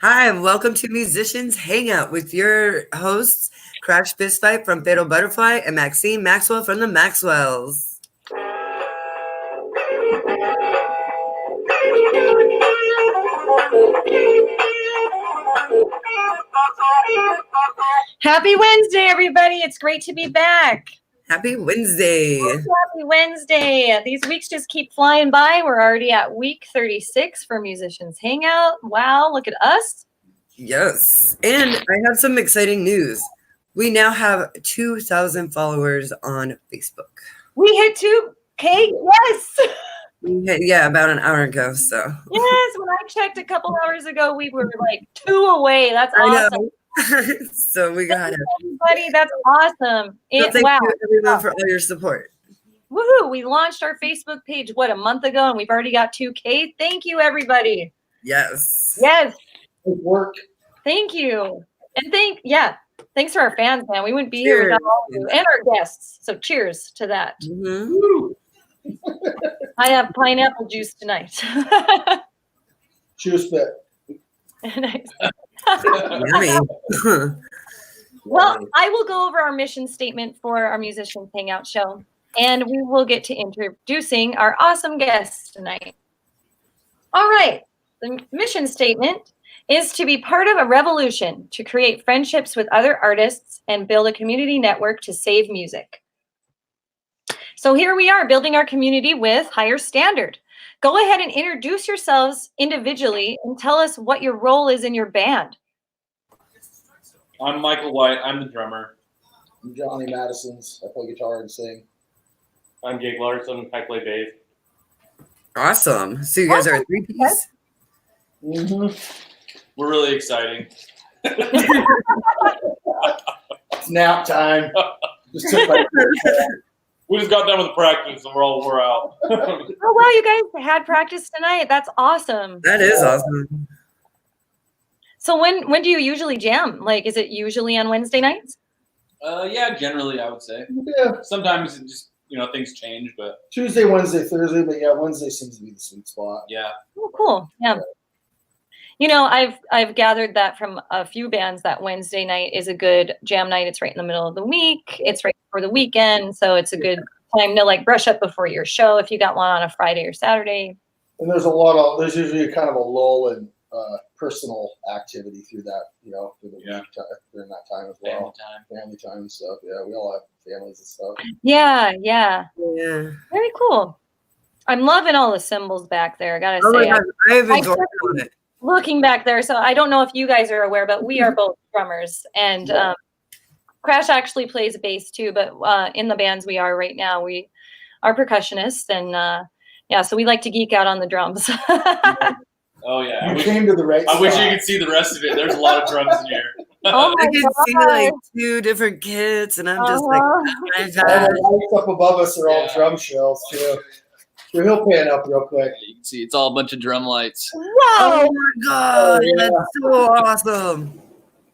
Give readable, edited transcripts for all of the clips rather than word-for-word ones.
Hi, welcome to Musicians Hangout with your hosts, Crash Fistfight from Fatal Butterfly and Maxine Maxwell from the Maxwells. Happy Wednesday, everybody. It's great to be back. Happy Wednesday. Happy Wednesday. These weeks just keep flying by. We're already at week 36 for Musicians Hangout. Wow, look at us. Yes. And I have some exciting news. We now have 2,000 followers on Facebook. We hit 2K? Yes. Yeah, about an hour ago. So yes, when I checked a couple hours ago, we were like 2 away. That's awesome. So we got it. Everybody, that's awesome. So thank you everyone for all your support. Woohoo! We launched our Facebook page, a month ago, and we've already got 2K. Thank you, everybody. Yes. Yes. Good work. Thank you. And thanks to our fans, man. We wouldn't be here without all of you and our guests. So cheers to that. Mm-hmm. I have pineapple juice tonight. Cheers, Fit. Nice. Yummy. Well, I will go over our mission statement for our Musicians Hangout show, and we will get to introducing our awesome guests tonight. All right. The mission statement is to be part of a revolution to create friendships with other artists and build a community network to save music. So here we are building our community with Higher Standard. Go ahead and introduce yourselves individually and tell us what your role is in your band. I'm Michael White. I'm the drummer. I'm Johnny Madison's. I play guitar and sing. I'm Jake Larson. I play bass. Awesome. So you guys are a three-piece? Mm-hmm. We're really exciting. It's nap time. Just took my We just got done with practice and we're out. Oh, wow, you guys had practice tonight. That's awesome. That is awesome. So when do you usually jam? Like, is it usually on Wednesday nights? Yeah, generally I would say. Yeah. Sometimes it just things change, but Tuesday, Wednesday, Thursday, but yeah, Wednesday seems to be the sweet spot. yeah. Oh, cool. Yeah. I've gathered that from a few bands that Wednesday night is a good jam night. It's right in the middle of the week. It's right before the weekend, so it's a good time to brush up before your show if you got one on a Friday or Saturday. And there's usually kind of a lull in personal activity through that, through the week during that time as well. Family time and stuff. Yeah, we all have families and stuff. Yeah. Very cool. I'm loving all the cymbals back there. I gotta say, I've enjoyed it. Looking back there, so I don't know if you guys are aware, but we are both drummers, and Crash actually plays bass too. But in the bands we are right now, we are percussionists, and so we like to geek out on the drums. Oh yeah, You came to the right I wish spot. you could see the rest of it. There's a lot of drums in here. Oh my I can see God. 2 different kits, and I'm just And the lights up above us are all drum shells too. So he'll pan up real quick. You can see it's all a bunch of drum lights. Whoa! oh my God, yeah. that's so awesome.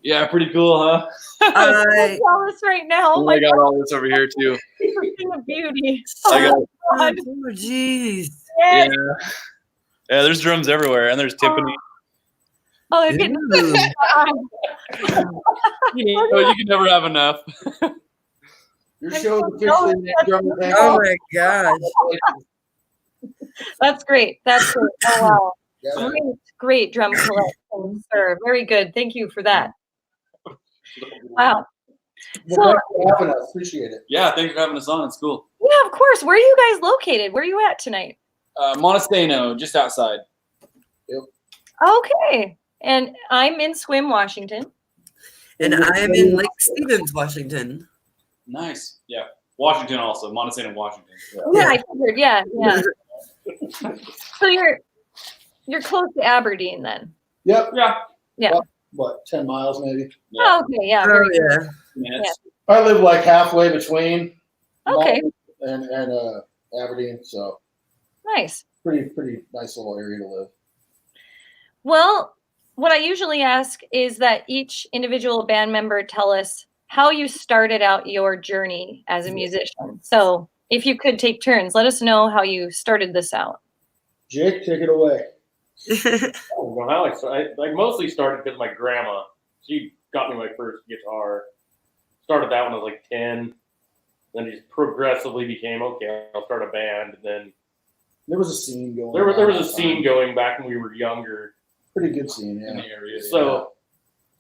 Yeah, pretty cool, huh? I Jealous right now. Oh I my got all this over here too. God, of beauty. I got, God. oh jeez. yeah. Yes. Yeah, there's drums everywhere, and there's timpani. Oh, it's getting Ooh. You can never have enough. Your show's officially drum and Oh my gosh. That's great. That's great. Oh wow. Yeah. Great drum collection, sir. Very good. Thank you for that. Wow. Well, thanks for having us. Appreciate it. Yeah, thanks for having us on. It's cool. Yeah, of course. Where are you guys located? Where are you at tonight? Montesano, just outside. Okay. And I'm in Swim, Washington. And I am in Lake Stevens, Washington. Nice. Yeah. Washington also. Montesano, Washington. Yeah, I figured. Yeah. So you're close to Aberdeen then. Yep. Yeah. What, 10 miles maybe? Yeah. Oh, okay. Yeah. Oh Very good. yeah. Minutes. I live like halfway between Okay. Malton and Aberdeen, so Nice. pretty nice little area to live. Well, what I usually ask is that each individual band member tell us how you started out your journey as a musician. So if you could take turns, let us know how you started this out. Jake, take it away. Well, I mostly started because my grandma, she got me my first guitar. Started that when I was like 10. Then just progressively became, okay, I'll start a band. And then There was a scene going. there was on a that scene time. going back when we were younger Pretty good scene, in yeah. the area. So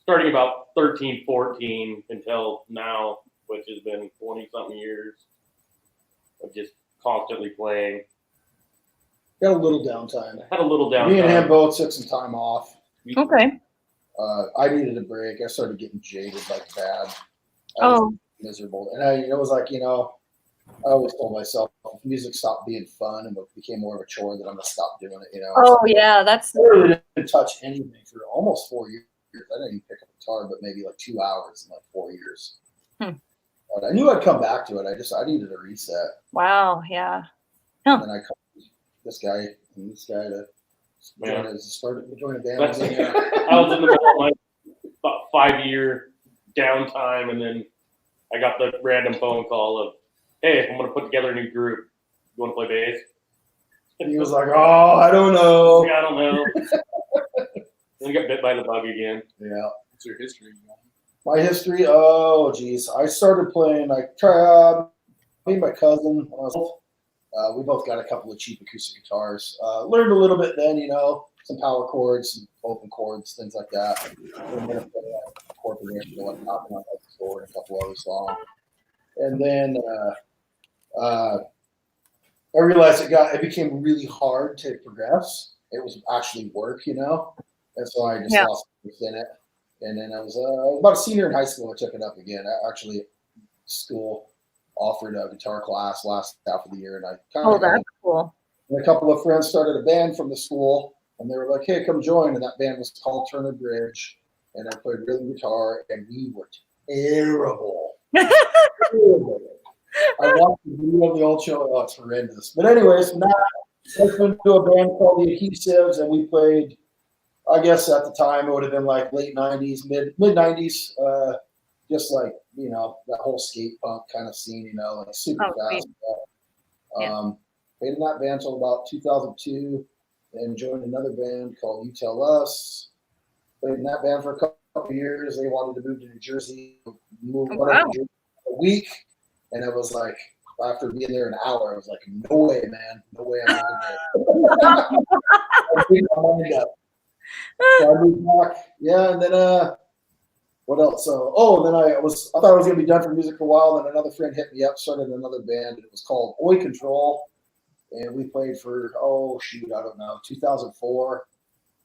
starting about 13, 14 until now, which has been 20-something years of just constantly playing. Got a little downtime. Had a little downtime. Me and him both took some time off. Okay. I needed a break. I started getting jaded like bad. I was miserable. And it was like, I always told myself, if music stopped being fun and became more of a chore, that I'm going to stop doing it, Oh, yeah. That's. I really didn't touch anything for almost 4 years. I didn't even pick up a guitar, but maybe like 2 hours in like 4 years. But I knew I'd come back to it. I needed a reset. Wow. Yeah. And then I called this guy to join a band. I was in the middle of my about 5-year downtime, and then I got the random phone call of, "Hey, I'm going to put together a new group. You want to play bass?" And he was like, "Oh, I don't know." I don't know. Then he got bit by the bug again. Yeah. What's your history? My history? Oh, geez. I started playing. Me and my cousin. We both got a couple of cheap acoustic guitars. Learned a little bit then, some power chords, some open chords, things like that. And then chord progression, like Knocking on Heaven's Door and a couple other songs. And then I realized it became really hard to progress. It was actually work, and so I just lost interest in it. And then I was about a senior in high school. I took it up again. School offered a guitar class last half of the year, and I kind of that's cool. And a couple of friends started a band from the school, and they were like, "Hey, come join." And that band was called Turner Bridge, and I played rhythm guitar, and we were terrible. Terrible. I watched the video of the old show. Oh, it's horrendous. But anyways, now I went to a band called The Adhesives, and we played, I guess at the time it would have been like late 90s, mid 90s, just like, that whole skate punk kind of scene, like super fast. Played in that band until about 2002, and joined another band called You Tell Us. Played in that band for a couple of years. They wanted to move to New Jersey, a week. And it was like, after being there an hour, I was like, no way, man. No way I'm moving there. I made my mind up. So I moved back. Yeah, and then what else? Then I thought I was gonna be done for music for a while. Then another friend hit me up, started another band. It was called Oi Control, and we played for I don't know, 2004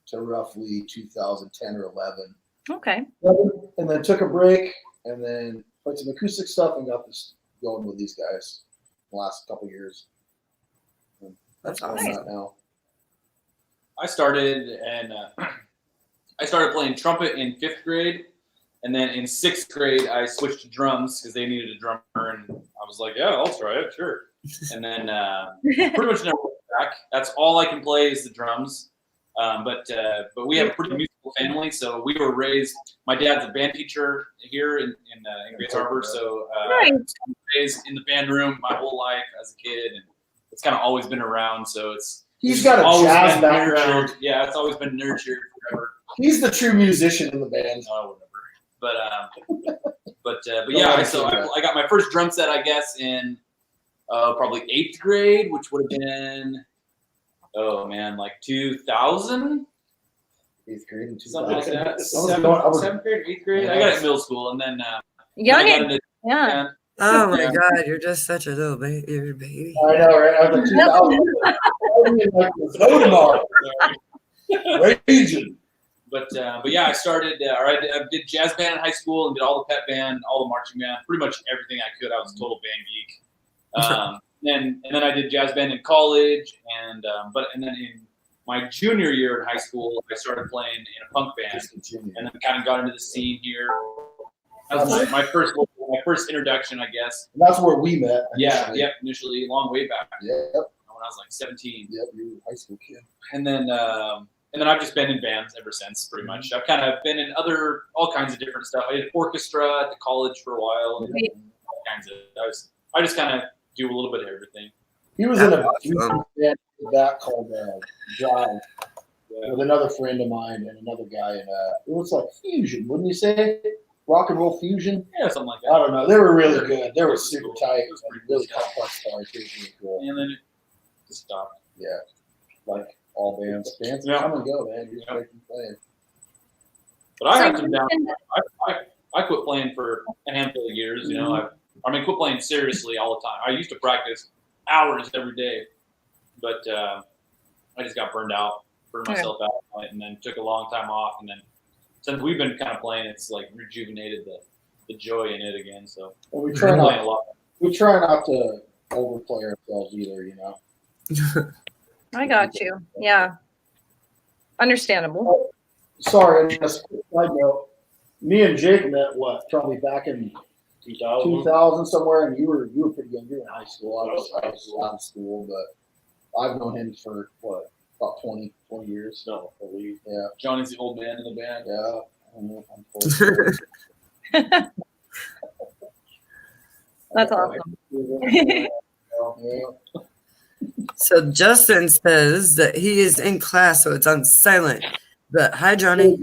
to roughly 2010 or 11. Okay. And then took a break, and then played some acoustic stuff, and got this going with these guys the last couple years. That's awesome. awesome. Now. I started playing trumpet in 5th grade, and then in 6th grade I switched to drums because they needed a drummer, and I was like, "Yeah, I'll try it, sure." And then pretty much never went back. That's all I can play is the drums. But we have a pretty musical family, so we were raised. My dad's a band teacher here in Grace Harbor, so I was raised in the band room my whole life as a kid, and it's kind of always been around. So He's got a jazz background. Nurtured. Yeah, it's always been nurtured forever. He's the true musician in the band. Oh, whatever. But yeah, so I got my first drum set, I guess, in probably 8th grade, which would have been, like 2000? 8th grade and 2000. Something like that. 7th grade, 8th grade. I got it in middle school, and then Youngin. Yeah. Oh my God, you're just such a little baby. I know, right? I was like 2000. Raging. But yeah, I started. I did jazz band in high school and did all the pep band, all the marching band, pretty much everything I could. I was a total band geek. And then I did jazz band in college, and then in my junior year in high school, I started playing in a punk band, and then kind of got into the scene here. That was my first introduction, I guess. And that's where we met. Initially. Yeah, initially, a long way back. Yep. When I was like 17. Yep, you were a high school kid. And then I've just been in bands ever since, pretty much. I've kind of been in all kinds of different stuff. I did orchestra at the college for a while. And all kinds of. I just kind of do a little bit of everything. He was in a band back called Jive. with another friend of mine and another guy, and it was like fusion, wouldn't you say? Rock and roll fusion. Yeah, something like that. I don't know. They were really good. They were super tight. It was really complex guitars. It was really cool. And then it just stopped. Yeah, like all bands. Bands Yeah. come and go, man. You just keep playing. But I So have some down. I quit playing for a handful of years. You know, I mean, quit playing seriously all the time. I used to practice hours every day, but I just got burned myself out, and then took a long time off. And then since we've been kind of playing, it's like rejuvenated the joy in it again. So And we we're try playing a not. lot. We try not to overplay ourselves either. You know. I got you. Yeah. Understandable. Sorry, just a quick side note. Me and Jake met probably back in 2000 somewhere, and you were pretty young. You were in high school. I was out of school, but I've known him for about 20 years. No, I believe. Yeah, Johnny's the old man in the band. yeah. I'm That's awesome. Yeah. So Justin says that he is in class, so it's on silent. But hi, Johnny.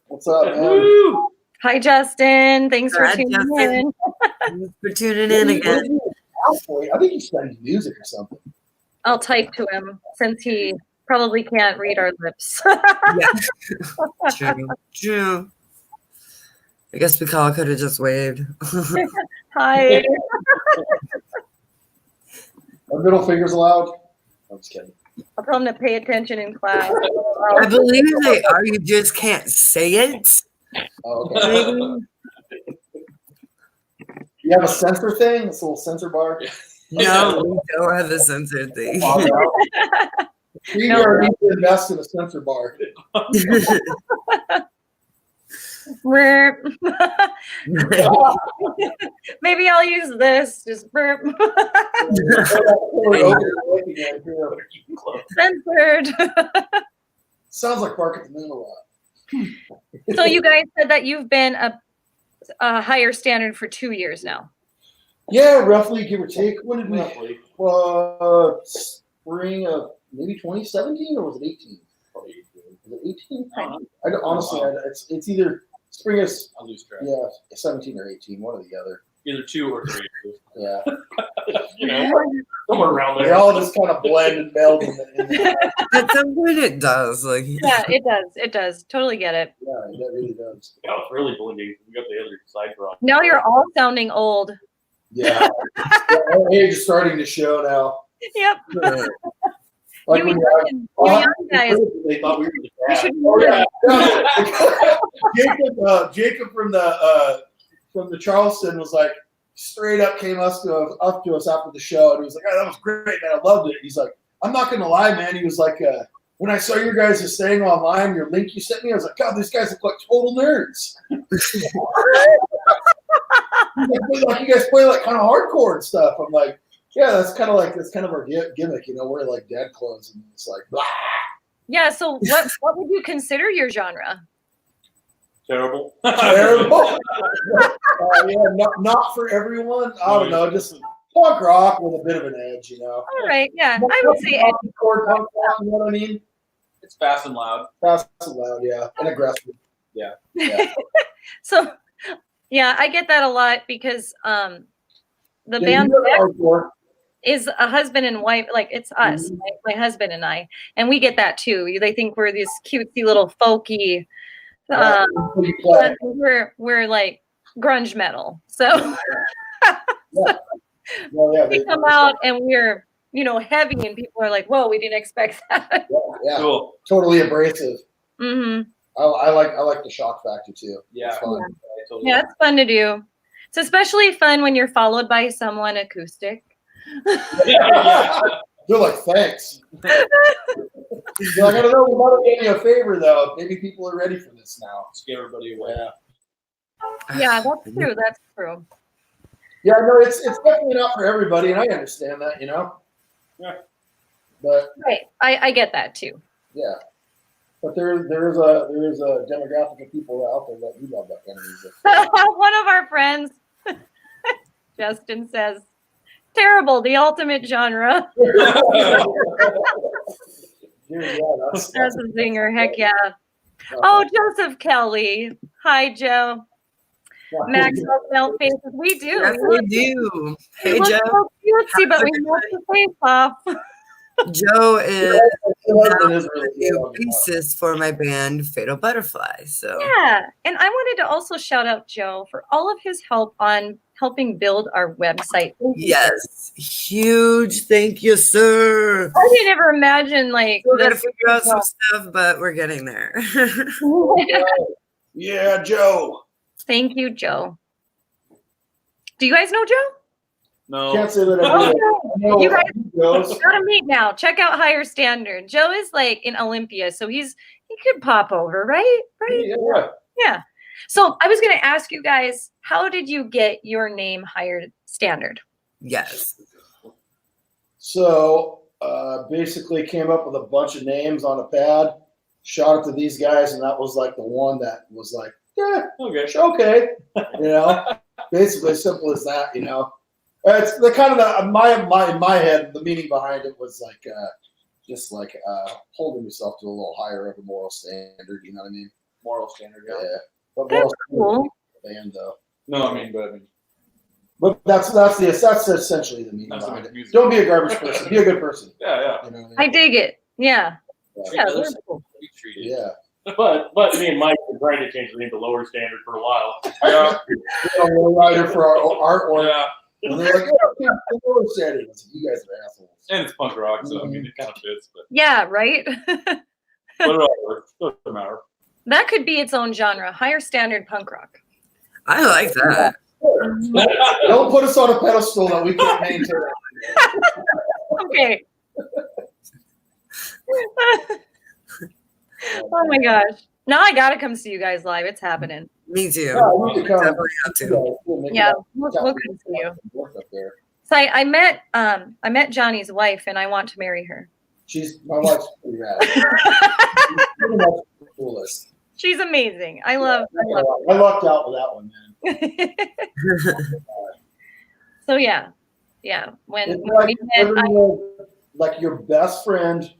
What's up, man? Woo! Hi, Justin. Thanks for Hi, tuning Justin. in. Thanks for tuning in again. I think he's studying music or something. I'll type to him since he probably can't read our lips. Yeah. True. I guess Mikala could have just waved. Hi. Are middle fingers allowed? I'm just kidding. I'll tell him to pay attention in class. I believe they are. You just can't say it. Oh, okay. You have a sensor thing? This little sensor bar? No, we don't have a censor thing. We are need to invest in a sensor bar. Maybe I'll use this. Just burp. Censored. Sounds like Bark at the Moon a lot. So you guys said that you've been a higher standard for 2 years now. Yeah, roughly, give or take. When did we? Roughly. Spring of maybe 2017, or was it 18? Probably 18. Was it 18? I don't know. I don't, honestly, it's either spring of I lose track. 17 or 18, one or the other. Either 2 or 3. Yeah, You know, somewhere around they there. all just kind of blend and meld in the At some point, it does. Like, Yeah, it does. It does. Totally get it. yeah, that really does. Yeah, it's really blending. We got the other side problem. Now you're all sounding old. Yeah, our age is starting to show now. Yep. Like You when young guys. they thought we were the You dad. should Oh, yeah. Jacob from the Charleston was like straight up came up to us after the show, and he was like, "Oh, that was great, man. I loved it." He's like, "I'm not gonna lie, man." He was like, "When I saw your guys' staying online, your link you sent me, I was like, God, these guys look like total nerds." Like, you guys play like kind of hardcore and stuff. I'm like, yeah, that's kind of our gimmick, you know. We're like dad clothes, and it's like, blah. Yeah. So what would you consider your genre? Terrible. Terrible. Yeah, not for everyone. I don't know, just punk rock with a bit of an edge, you know. All right. Yeah, I would say edgy. Hardcore punk rock, you know what I mean? It's fast and loud. Fast and loud, yeah, and aggressive. Yeah. So, yeah, I get that a lot because the Yeah, band you know hardcore. is a husband and wife. Like it's us, my husband and I, and we get that too. They think we're this cutesy little folky. We play. But we're like grunge metal. So Well, yeah, we come out and we're heavy, and people are like, "Whoa, we didn't expect that." yeah, Cool. totally abrasive. Hmm. I like the shock factor too. Yeah. It's fun. Totally. Yeah, it's fun to do. It's especially fun when you're followed by someone acoustic. Yeah. They're like, thanks. You're like, I don't know, we might have done you a favor though. Maybe people are ready for this now. Scare everybody away. Yeah. Yeah, that's true. That's true. Yeah, no, it's definitely not for everybody, and I understand that, you know. Yeah. But Right. I get that too. yeah. But there is a demographic of people out there that do love that kind of music. One of our friends, Justin, says, "Terrible, the ultimate genre." That's That's a zinger. Heck yeah. Oh, Joseph Kelly. Hi, Joe. Maxwell Melt Faces. We do. Yes, we do. We Hey, look Joe. so cutesy, but we melt the face off. Joe is husband is really the good on the bassist for my band Fatal Butterfly. So Yeah. And I wanted to also shout out Joe for all of his help on helping build our website. Thank you, sir. yes, huge thank you, sir. I didn't ever imagine like We're gonna this. figure out some stuff, but we're getting there. Yeah, Joe. Thank you, Joe. Do you guys know Joe? No. Can't say that I Oh, do. no. You guys Joe's. gotta meet now. Check out Higher Standard. Joe is like in Olympia, so he could pop over, right? Right? Yeah. Yeah. So I was gonna ask you guys, how did you get your name Higher Standard? Yes. So basically came up with a bunch of names on a pad, shot it to these guys, and that was like the one that was like, yeah, okay. You know, basically as simple as that, you know. It's the kind of in my head, the meaning behind it was like just like holding yourself to a little higher of a moral standard, you know what I mean? Moral standard, yeah. Yeah. But That's cool. band though. No, I mean, But that's essentially the meaning That's the behind it. music. Don't be a garbage person. Be a good person. yeah. You know what I I mean? dig it. Yeah. Yeah, Treat others very cool. like we treated. Yeah. But me and Mike were trying to change the name to Lower Standard for a while. Yeah. A writer for our artwork. Yeah. And they're like, oh, yeah, what said it. I said, you guys are assholes. And it's punk rock, so I mean, it kind of fits. But Yeah, right? but it all works. Doesn't matter. That could be its own genre. Higher Standard punk rock. I like that. Don't put us on a pedestal that we can't maintain. Okay. Oh my gosh. Now I gotta come see you guys live. It's happening. Me too. Yeah, we could come. Definitely have to. Yeah, we'll come see you. Work up there. So I met Johnny's wife and I want to marry her. My wife's pretty rad. She's pretty much the coolest. She's amazing. I love I lucked out with that one, man. So yeah. When It's we like, met, like your best friend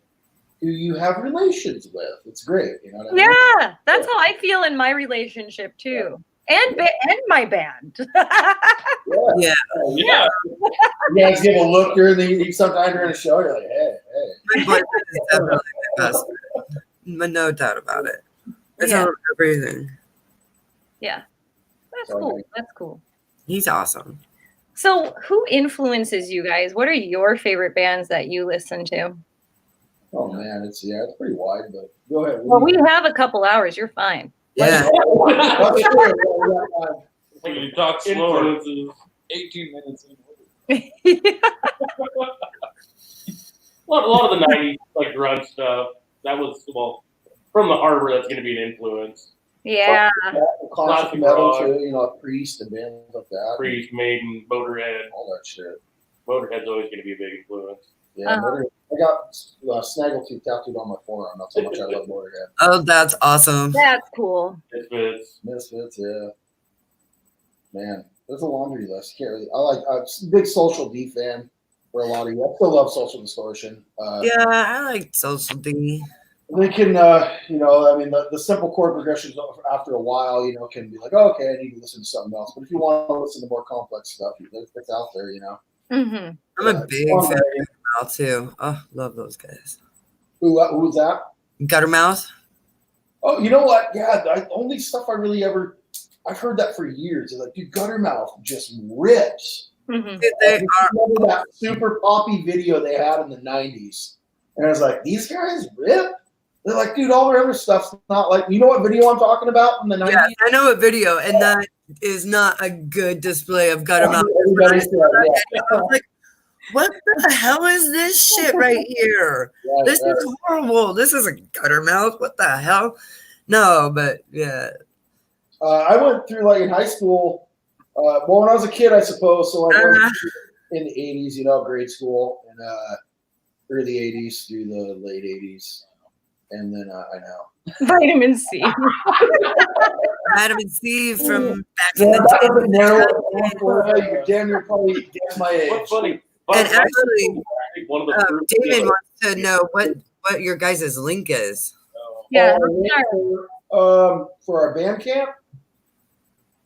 who you have relations with. It's great, you know what I mean? yeah, that's how I feel in my relationship too. And my band. Yeah. Yeah. You guys give a look during sometimes during the show, you're like, hey. My boyfriend is definitely my best friend. No doubt about it. It's Yeah. all everything. Yeah. That's cool. That's cool. He's awesome. So who influences you guys? What are your favorite bands that you listen to? Oh man, it's pretty wide, but go ahead. Well, we have a couple hours. You're fine. Yeah. That's true. When you talk slower, Influences. 18 minutes in. A lot of the 90s, like grunge stuff. That was, from the harbor, that's going to be an influence. Yeah. Classic metal too, you know, Priest and bands like that. Priest, Maiden, Motorhead. All that shit. Motorhead's always going to be a big influence. Yeah, Motorhead. I got Snaggletooth tattooed on my forearm. That's how much I love Motorhead. Oh, that's awesome. That's cool. Misfits, yeah. Man, there's a laundry list. Can't really, I'm a big Social D fan for a lot of you. I still love Social Distortion. Yeah, I like Social D. They can, you know, I mean, the simple chord progressions after a while, you know, can be like, oh, okay, I need to listen to something else. But if you want to listen to more complex stuff, it's out there, you know. Mm-hmm. I'm a big fan of Guttermouth too. Oh, love those guys. Who's that? Guttermouth? Oh, you know what? Yeah, the only stuff I've heard that for years. Is like, dude, Guttermouth just rips. Mm-hmm. They I remember that super poppy video they had in the 90s. And I was like, these guys rip? They're like, dude, all their other stuff's not like, you know what video I'm talking about in the 90s? Yeah, I know a video, and that is not a good display of Guttermouth. Everybody said, yeah. I was like, what the hell is this shit right here? This is horrible. This is a Guttermouth. What the hell? No, but yeah. I went through, like, in high school, when I was a kid, I suppose, so I went in the 80s, you know, grade school, and early 80s through the late 80s. And then I know. Vitamin C. Vitamin C from back Yeah, in that the doesn't narrow it. You're damn near probably guess my age. What's funny? And actually, one of the David wants to know what what your guys' link is. Yeah. For our band camp,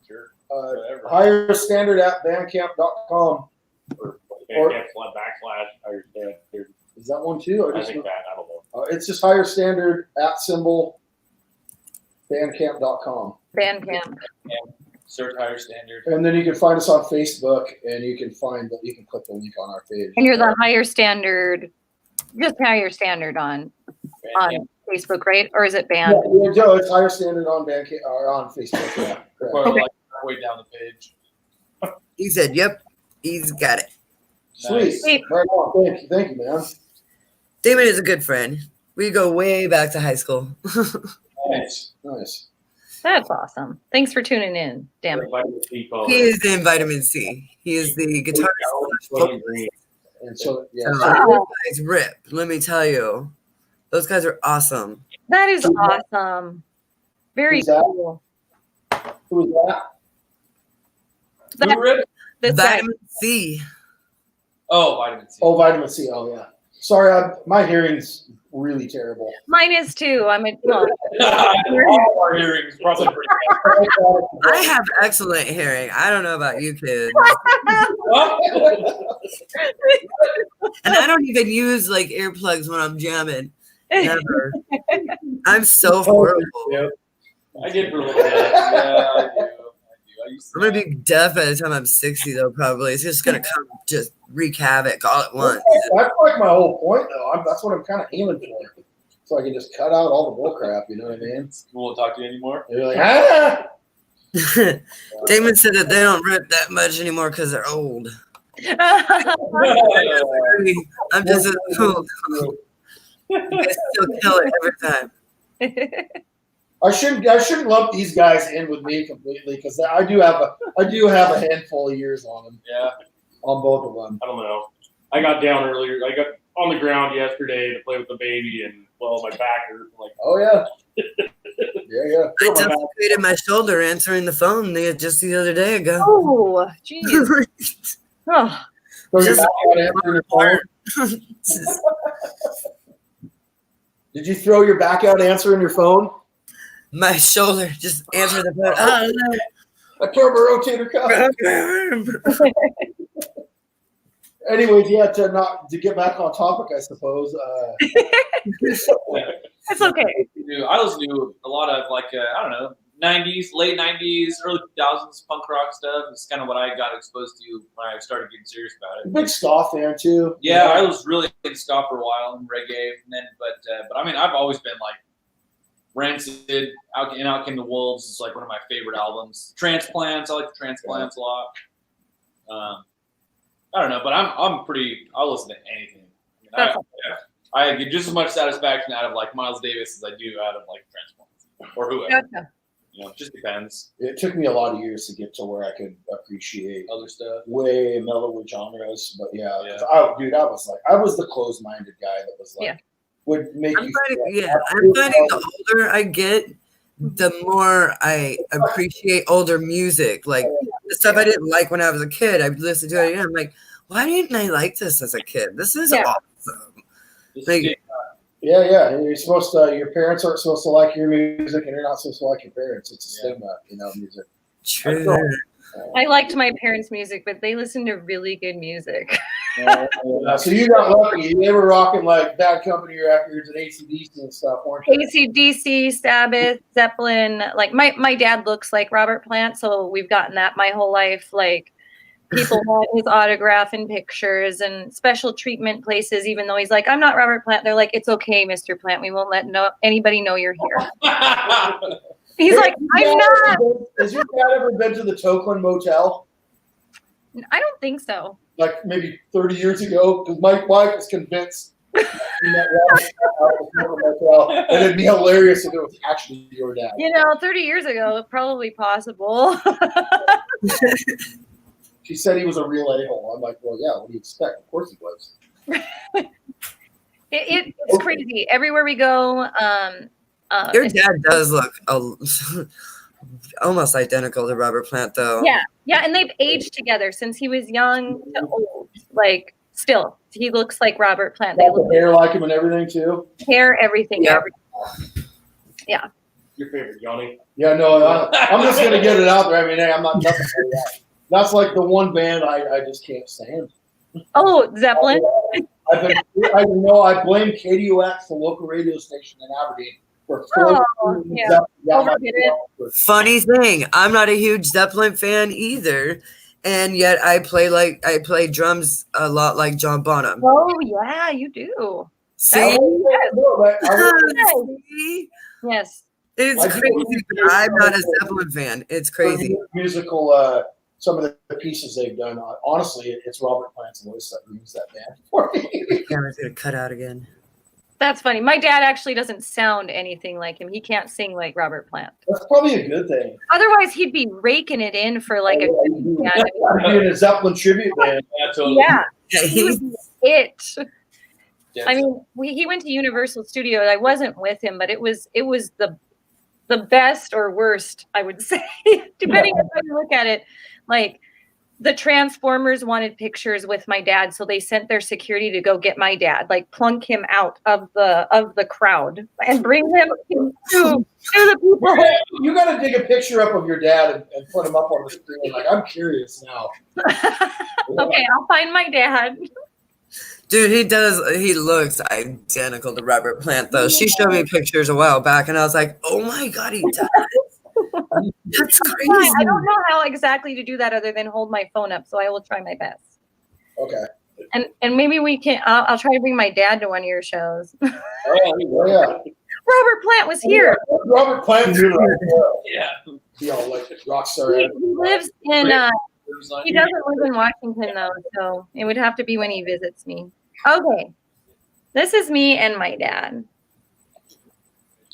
Sure. higher standard at bandcamp.com. Or /higher standard. Is that one too? I think that. I don't know. It's just higher standard @ bandcamp.com. Bandcamp. Search higher standard. And then you can find us on Facebook, and you can click the link on our page. And you're the higher standard, just higher standard on Facebook, right? Or is it band? Yeah, Joe, it's higher standard on Bandcamp or on Facebook. Yeah, Or like way down the page. He said, "Yep, he's got it." Sweet. Sweet. Right on. Thank you, man. Damon is a good friend. We go way back to high school. Nice. That's awesome. Thanks for tuning in. Damn it. He is the vitamin C. He is the guitarist. And so, yeah. So, So, those guys rip. Let me tell you, those guys are awesome. That is awesome. Very Who's that? cool. who is that? That- Who read? this guy. Vitamin C. Oh, vitamin C. Oh, vitamin C. Oh, yeah. Sorry, my hearing's really terrible. Mine is too. Well, All our hearings probably pretty bad. I have excellent hearing. I don't know about you kids. And I don't even use like earplugs when I'm jamming. Never. I'm so horrible. I did for a little bit. Yeah, I do. I'm gonna be deaf by the time I'm 60 though, probably. It's just gonna come just wreak havoc all at once. That's like my whole point, though. That's what I'm kind of aiming for. So I can just cut out all the bull crap, you know what I mean? We won't talk to you anymore. You're like, ah! Damon said that they don't rip that much anymore because they're old. I'm just as old. I still kill it every time. I shouldn't lump these guys in with me completely because I do have a handful of years on them. Yeah. On both of them. I don't know. I got down earlier. I got on the ground yesterday to play with the baby, and well, my back hurt. Like, oh yeah, yeah. I dislocated my shoulder answering the phone just the other day ago. Oh, jeez. Oh. So Just- Did you throw your back out answering your phone? My shoulder just answered the phone. Oh, I tore my rotator cuff. no. Anyways, yeah, to get back on topic, I suppose. It's okay. I listen to a lot of I don't know, 90s, late 90s, early 2000s punk rock stuff. It's kind of what I got exposed to when I started getting serious about it. Big ska fan too. Yeah, I was really into ska for a while and reggae, and then but I mean, I've always been like Rancid, Out Came the Wolves is like one of my favorite albums. Transplants, I like the Transplants a lot. I don't know, but I'll listen to anything. I get just as much satisfaction out of like Miles Davis as I do out of like Transplants or whoever. Gotcha. You know, it just depends. It took me a lot of years to get to where I could appreciate Other stuff. way mellower genres. But yeah, Yeah. 'cause I was the closed-minded guy that was like, Yeah. would make I'm you. finding the older I get, the more I appreciate older music. Like the stuff I didn't like when I was a kid, I would listen to it and I'm like, why didn't I like this as a kid? This is awesome. Like, Yeah. You're supposed to. Your parents aren't supposed to like your music, and you're not supposed to like your parents. It's a stigma, music. true. I liked my parents' music, but they listened to really good music. So you got lucky. They were rocking like Bad Company records and AC/DC and stuff, weren't you? AC/DC, Sabbath, Zeppelin. Like my dad looks like Robert Plant, so we've gotten that my whole life. Like people want his autograph and pictures and special treatment places, even though he's like, I'm not Robert Plant. They're like, it's okay, Mr. Plant. We won't let anybody know you're here. He's like, I'm not. Has your dad ever been to the Tokeland Motel? I don't think so. Like maybe 30 years ago? Because my wife was convinced and it'd be hilarious if it was actually your dad. 30 years ago, probably possible. She said he was a real a-hole. I'm like, well, yeah, what do you expect? Of course he was. It's crazy. Everywhere we go, Your dad does look almost identical to Robert Plant, though. Yeah, and they've aged together since he was young to old. Like Still, he looks like Robert Plant. Got the hair like him and everything too. Hair, everything, Yeah. everything. Yeah. Your favorite, Johnny? Yeah, no, I'm just gonna get it out there. I mean, hey, I'm not nothing for that. That's like the one band I just can't stand. Oh, Zeppelin. I blame KDUX, the local radio station in Aberdeen, for Overdid it. Funny thing, I'm not a huge Zeppelin fan either, and yet I play drums a lot like John Bonham. Oh yeah, you do. See? See? Yes. It's crazy, but I'm not a Zeppelin fan. It's crazy. Musical, some of the pieces they've done. Honestly, it's Robert Plant's voice that ruins that band for me. Camera's gonna cut out again. That's funny. My dad actually doesn't sound anything like him. He can't sing like Robert Plant. That's probably a good thing. Otherwise, he'd be raking it in for like a He'd be in a Zeppelin tribute band. Yeah, totally. yeah. He would be it. Yeah, I mean, he went to Universal Studios. I wasn't with him, but it was the best or worst, I would say, depending on how you look at it. Like the Transformers wanted pictures with my dad, so they sent their security to go get my dad, like plunk him out of the crowd and bring him to the people. You got to dig a picture up of your dad and put him up on the screen. Like, I'm curious now. Okay, I'll find my dad. Dude, he looks identical to Robert Plant, though. She showed me pictures a while back, and I was like, oh my God, he does. That's crazy. I don't know how exactly to do that other than hold my phone up, so I will try my best. Okay. And maybe we can. I'll try to bring my dad to one of your shows. Oh, yeah. Robert Plant was here. Robert Plant. Yeah. He all like rock star. He lives in. He doesn't live in Washington though, so it would have to be when he visits me. Okay, this is me and my dad.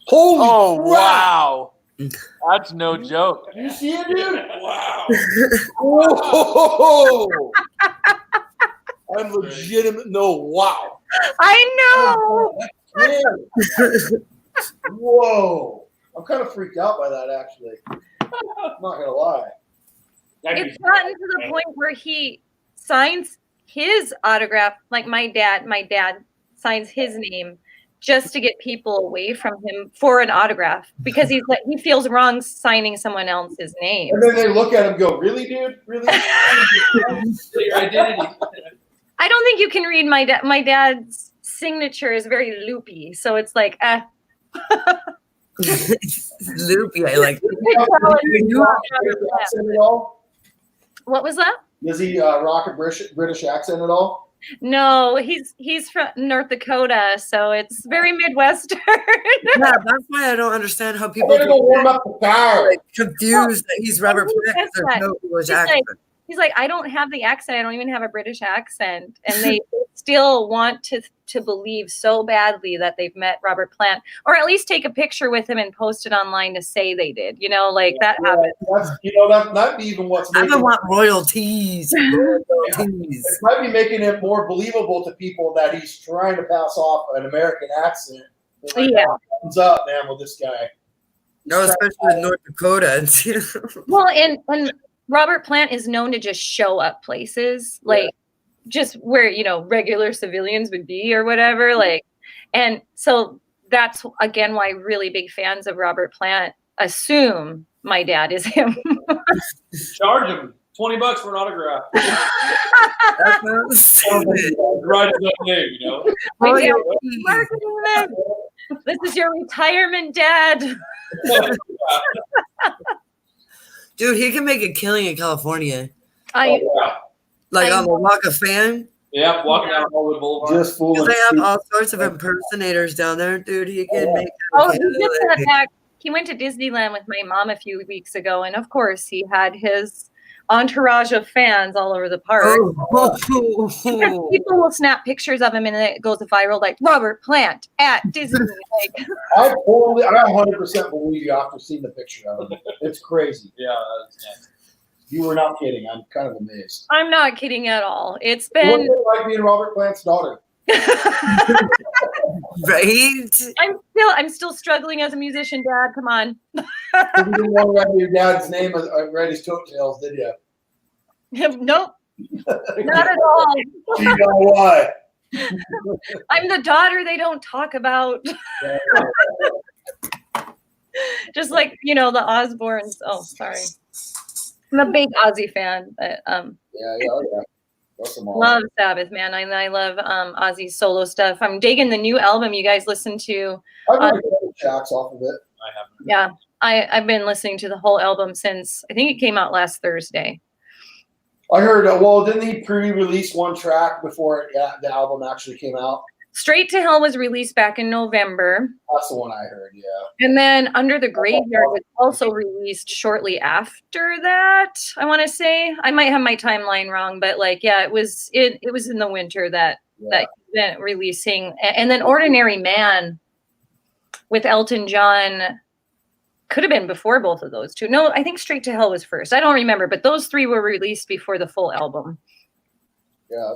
Holy crap. Wow. That's no joke. You see it, dude? Wow. Whoa. I'm legitimate. No, wow. I know. Man. Whoa. I'm kind of freaked out by that, actually. I'm not going to lie. It's gotten to the point where he signs his autograph, like my dad signs his name just to get people away from him for an autograph because he feels wrong signing someone else's name. And then they look at him and go, really, dude? Really? Your identity. I don't think you can read my dad's signature is very loopy, so it's like Loopy, I like. What was that? Does he rock a British accent at all? No, he's from North Dakota, so it's very Midwestern. Yeah, that's why I don't understand how people I'm gonna go warm up the car. like confused that he's Robert Plant. There's no English accent. He's like, I don't have the accent. I don't even have a British accent. And they still want to believe so badly that they've met Robert Plant, or at least take a picture with him and post it online to say they did. You know, like that happens. That's not even what's I making don't want royalties. Royalties. it might be making it more believable to people that he's trying to pass off an American accent. Like, Yeah. What's up, man, with this guy? No, especially in North Dakota. Well, and Robert Plant is known to just show up places, like just where, you know, regular civilians would be or whatever. Like, and so that's again why really big fans of Robert Plant assume my dad is him. Charge him $20 for an autograph. That sounds stupid. Write his own name, you know. My dad, marketing man. This is your retirement dad. Dude, he can make a killing in California. I Like on the Walk of Fame. Yeah, walking down Hollywood Boulevard. Just fooling. They have all sorts of impersonators down there, dude. He can make Oh, he did that back. He went to Disneyland with my mom a few weeks ago, and of course, he had his entourage of fans all over the park. Because people will snap pictures of him, and it goes viral, like Robert Plant at Disney. Like, I 100% believe you after seeing the picture of him. It's crazy. Yeah, that's nice. You were not kidding. I'm kind of amazed. I'm not kidding at all. It's What's been. it like being Robert Plant's daughter? Right? I'm still struggling as a musician, Dad. Come on. You didn't want to write your dad's name and write his coattails, did you? Nope. Not at all. You know why? I'm the daughter they don't talk about. Just like, the Osbournes. Oh, sorry. I'm a big Ozzy fan, but Yeah. That's some awesome. love Sabbath, man. I love Ozzy's solo stuff. I'm digging the new album you guys listen to. I've heard tracks off of it. I haven't. Yeah, I've been listening to the whole album since I think it came out last Thursday. I heard. Well, didn't he pre-release one track before the album actually came out? Straight to Hell was released back in November. That's the one I heard. Yeah. And then Under the Graveyard was also released shortly after that. I want to say I might have my timeline wrong, but it was in the winter that event releasing. And then Ordinary Man with Elton John could have been before both of those two. No, I think Straight to Hell was first. I don't remember, but those three were released before the full album. Yeah,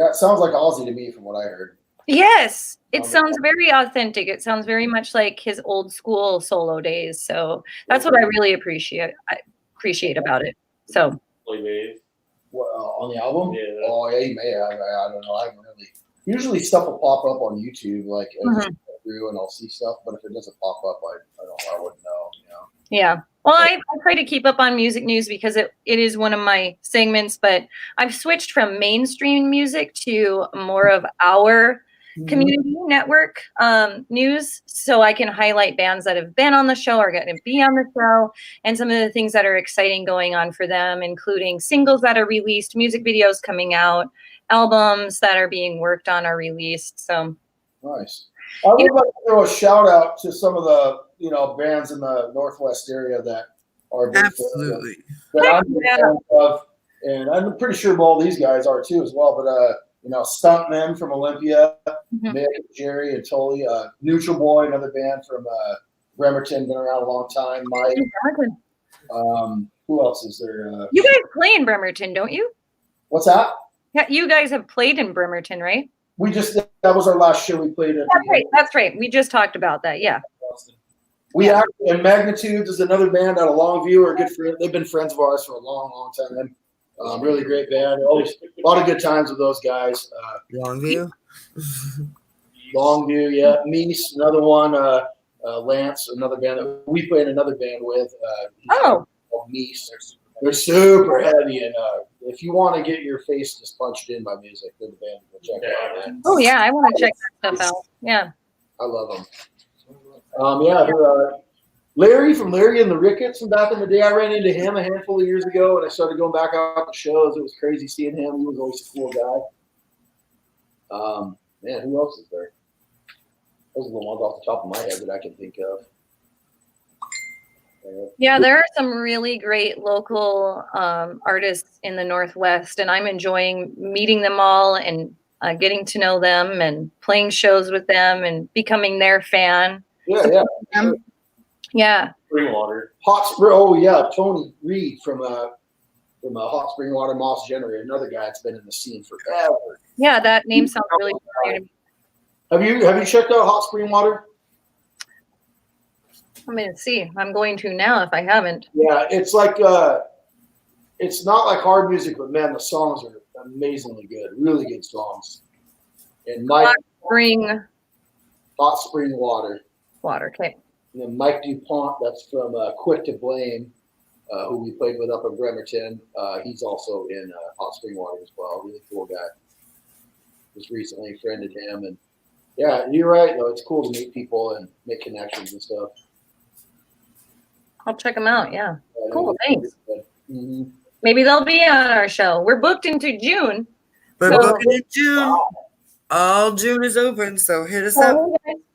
it sounds like Ozzy to me from what I heard. Yes, it sounds very authentic. It sounds very much like his old school solo days. So that's what I really appreciate about it. So On the album? Yeah. Oh yeah, you may have. I don't know. I haven't really. Usually stuff will pop up on YouTube, like as I go through, and I'll see stuff. But if it doesn't pop up, I wouldn't know. Yeah. Well, I try to keep up on music news because it is one of my segments, but I've switched from mainstream music to more of our community network news, so I can highlight bands that have been on the show or going to be on the show, and some of the things that are exciting going on for them, including singles that are released, music videos coming out, albums that are being worked on or released. So Nice. I would like to throw a shout out to some of the bands in the Northwest area that are big Absolutely. that I'm a fan of, and I'm pretty sure all these guys are too as well. But Stuntmen from Olympia, Mick, Jerry, and Tully, Neutral Boy, another band from Bremerton, been around a long time. Mike. Who else is there? You guys play in Bremerton, don't you? What's that? Yeah, you guys have played in Bremerton, right? That was our last show we played at. That's right. We just talked about that. Yeah. We actually, and Magnitudes is another band out of Longview, are good friends. They've been friends of ours for a long, long time. Really great band. Always a lot of good times with those guys. Longview, yeah. Meese, another one. Lance, another band that we play in another band with. Called Meese. They're super heavy, and if you want to get your face just punched in by music, they're the band to go check out. Man. Oh yeah, I want to check that stuff out. Yeah. I love them. Larry from Larry and the Ricketts from back in the day. I ran into him a handful of years ago, and I started going back out to shows. It was crazy seeing him. He was always a cool guy. Man, who else is there? Those are the ones off the top of my head that I can think of. Yeah, there are some really great local artists in the Northwest, and I'm enjoying meeting them all and getting to know them and playing shows with them and becoming their fan. Yeah. Spring Water. Hot Spring. Oh yeah, Tony Reed from Hot Spring Water Moss Generator, another guy that's been in the scene forever. Yeah, that name sounds really familiar to me. Have you checked out Hot Spring Water? I'm going to see. I'm going to now if I haven't. Yeah, it's like it's not like hard music, but man, the songs are amazingly good. Really good songs. And Hot Spring Water. Okay. And then Mike DuPont, that's from Quick to Blame, who we played with up in Bremerton. He's also in Hot Spring Water as well. Really cool guy. Just recently friended him, and yeah, you're right. Though it's cool to meet people and make connections and stuff. I'll check them out. Yeah. Cool. Thanks. Mm-hmm. Maybe they'll be on our show. We're booked into June. We're booking in June. All June is open, so hit us up.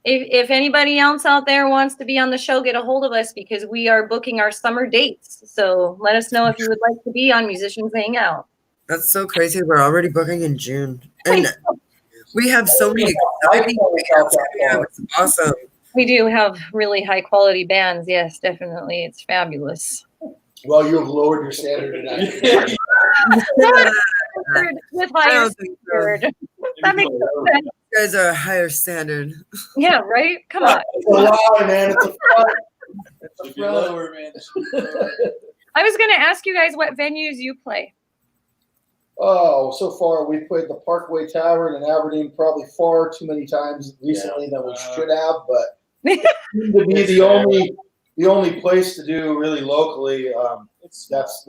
If anybody else out there wants to be on the show, get a hold of us because we are booking our summer dates. So let us know if you would like to be on Musicians Hangout. That's so crazy. We're already booking in June. And we have so many exciting bands. It's awesome. We do have really high quality bands. Yes, definitely. It's fabulous. Well, you have lowered your standard tonight. With higher standard. That makes sense. You guys are a higher standard. Yeah, right? Come on. It's a lie, man. It's a front. It's a lower, man. I was going to ask you guys what venues you play. Oh, so far we've played the Parkway Tavern in Aberdeen probably far too many times recently than we should have, but it seemed to be the only place to do really locally. That's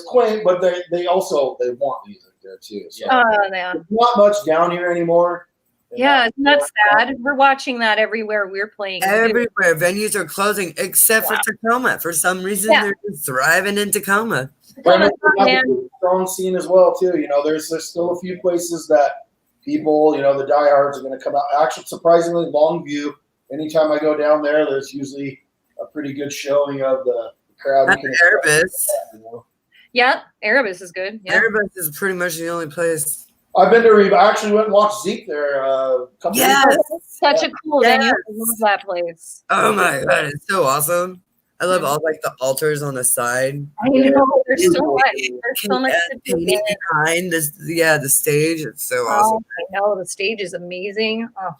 quaint, but they want music there too. So Yeah. there's not much down here anymore. Yeah, isn't that sad? We're watching that everywhere we're playing. Everywhere. Venues are closing except for Tacoma. For some reason, they're thriving in Tacoma. Tacoma's a strong scene as well, too. You know, there's still a few places that people, you know, the diehards are going to come out. Actually, surprisingly, Longview, anytime I go down there, there's usually a pretty good showing of the crowd. That's Erebus. You know? Yeah, Erebus is good. Yeah. Erebus is pretty much the only place. I've been to Reba. I actually went and watched Zeke there a couple Yes. weeks ago. Such a cool venue. I love that place. Oh my God, it's so awesome. I love all like the altars on the side. I know there's so much. There's so much to do. painting behind this. Yeah, the stage. It's so awesome. I know the stage is amazing. Oh.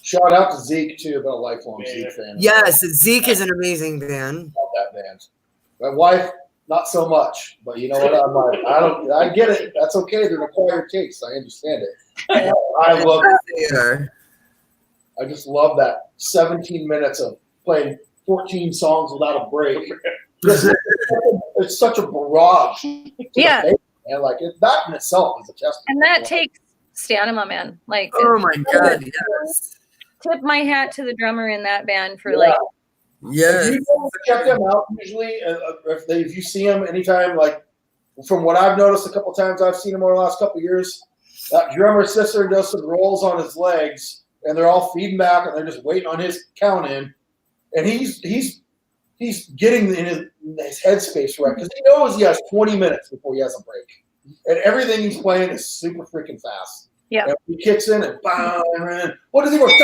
Shout out to Zeke too, been a lifelong Zeke fan. Yes, Zeke is an amazing band. Love that band. My wife, not so much, but you know what? I'm like, I get it. That's okay. They're an acquired taste. I understand it. I love it. I just love that 17 minutes of playing 14 songs without a break. It's such a barrage. Yeah. And like that in itself is a testament. And that takes stamina, man. Like, oh my God, yes. Tip my hat to the drummer in that band for Yes. If you check them out, usually, if you see them anytime, like from what I've noticed a couple times I've seen them over the last couple of years, that drummer sits there and does some rolls on his legs, and they're all feeding back, and they're just waiting on his count in, and he's getting in his headspace right because he knows he has 20 minutes before he has a break, and everything he's playing is super freaking fast. Yeah. And he kicks in and bam, what does he want?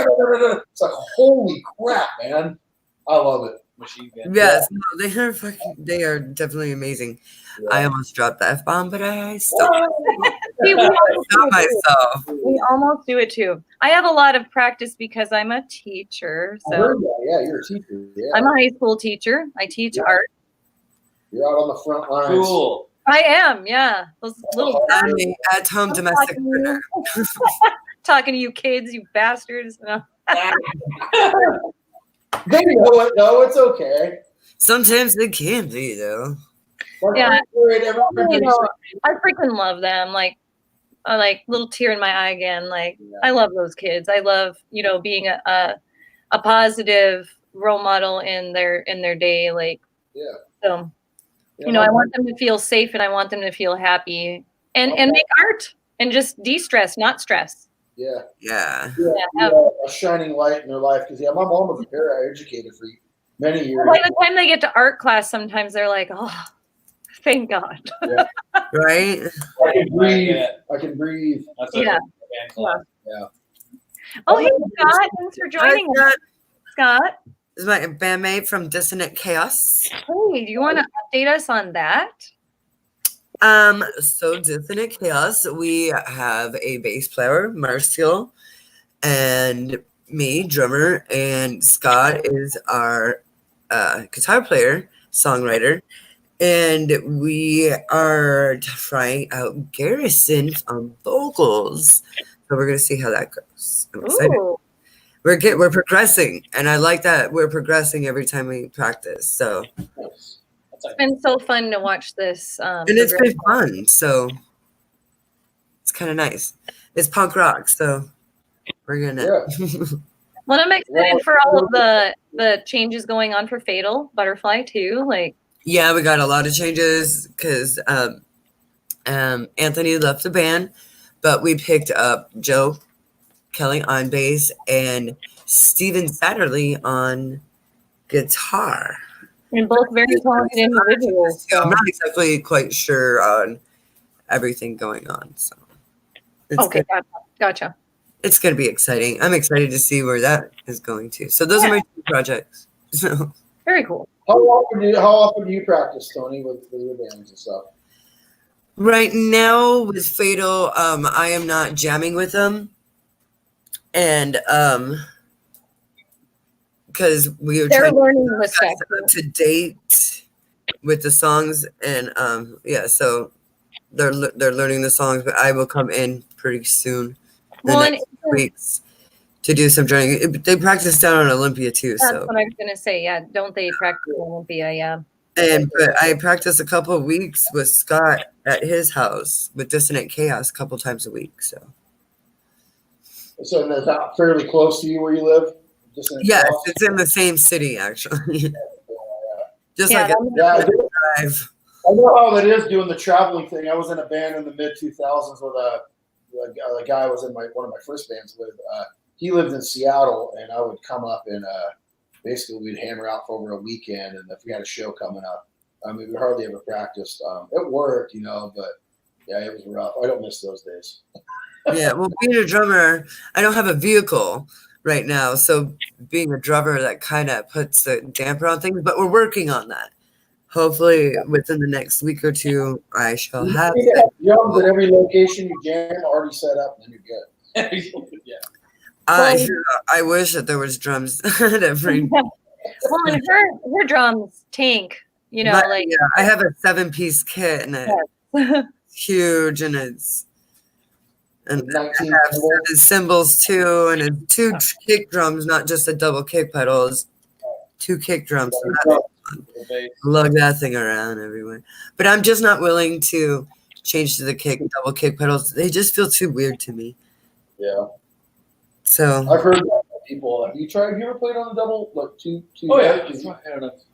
It's like holy crap, man. I love it. Machine gun. Yes, no, they are definitely amazing. Yeah. I almost dropped the F-bomb, but I stopped we myself. We almost do it too. I have a lot of practice because I'm a teacher. I So heard that. Yeah, you're a teacher. Yeah. I'm a high school teacher. I teach art. You're out on the front lines. Cool. I am, yeah. Those little I'm an at-home domestic printer. talking to you kids, you bastards. No. They know it, though. It's okay. Sometimes they can be, though. Yeah. Everybody's I freaking love them. Like little tear in my eye again. Like I love those kids. I love, being a positive role model in their day. Like, so, I want them to feel safe and I want them to feel happy and make art and just de-stress, not stress. Yeah. A shining light in their life because my mom was a para-educator for many years. By the time they get to art class, sometimes they're like, "Oh, thank God." Right. I can breathe. I can breathe. That's Yeah. Yeah. Oh, hey Scott, thanks for joining us, Scott. This is my bandmate from Dissonant Chaos. Hey, do you want to update us on that? So Dissonant Chaos, we have a bass player, Marcial, and me, drummer, and Scott is our guitar player, songwriter, and we are trying out Garrison on vocals. So we're gonna see how that goes. I'm excited. Ooh. We're progressing, and I like that we're progressing every time we practice. So. It's been so fun to watch this. And it's been fun, so it's kind of nice. It's punk rock, so we're gonna. Well, I'm excited for all of the changes going on for Fatal Butterfly too. Like, yeah, we got a lot of changes because Anthony left the band, but we picked up Joe Kelly on bass and Steven Satterley on guitar. and both very talented individuals. So I'm not exactly quite sure on everything going on. So it's Okay, gotcha. It's going to be exciting. I'm excited to see where that is going to. So those are my two projects. So Very cool. How often do you practice, Tony, with your bands and stuff? right now with Fatal, I am not jamming with them, and because we were They're trying learning to the steps. up to date with the songs, and so they're learning the songs, but I will come in pretty soon, Well, the next weeks, to do some drumming. They practice down on Olympia too, that's so. what I was gonna say. Yeah, don't they practice Olympia? Yeah. But I practiced a couple of weeks with Scott at his house with Dissonant Chaos a couple times a week. So So is that fairly close to you where you live? Just in yes, Cross? it's in the same city actually. Just Yeah, like a drive. I know how that is doing the traveling thing. I was in a band in the mid 2000s with a guy I was in one of my first bands with. He lived in Seattle, and I would come up and basically we'd hammer out for over a weekend. And if we had a show coming up, I mean, we hardly ever practiced. It worked, but yeah, it was rough. I don't miss those days. Yeah, well, being a drummer, I don't have a vehicle right now, so being a drummer, that kind of puts a damper on things. But we're working on that. Hopefully, within the next week or two, I shall have. Drums at every location you jam already set up, and then you're good. Yeah. I wish that there was drums at every. Well, and her drums tank. But, yeah, I have a 7-piece kit, and it's huge, and I have 7 cymbals too, and 2 kick drums, not just a double kick pedals, 2 kick drums. So lug that thing around everywhere. But I'm just not willing to change to the double kick pedals. They just feel too weird to me. Yeah. So I've heard that from people. Have you ever played on the double, like two? Oh yeah.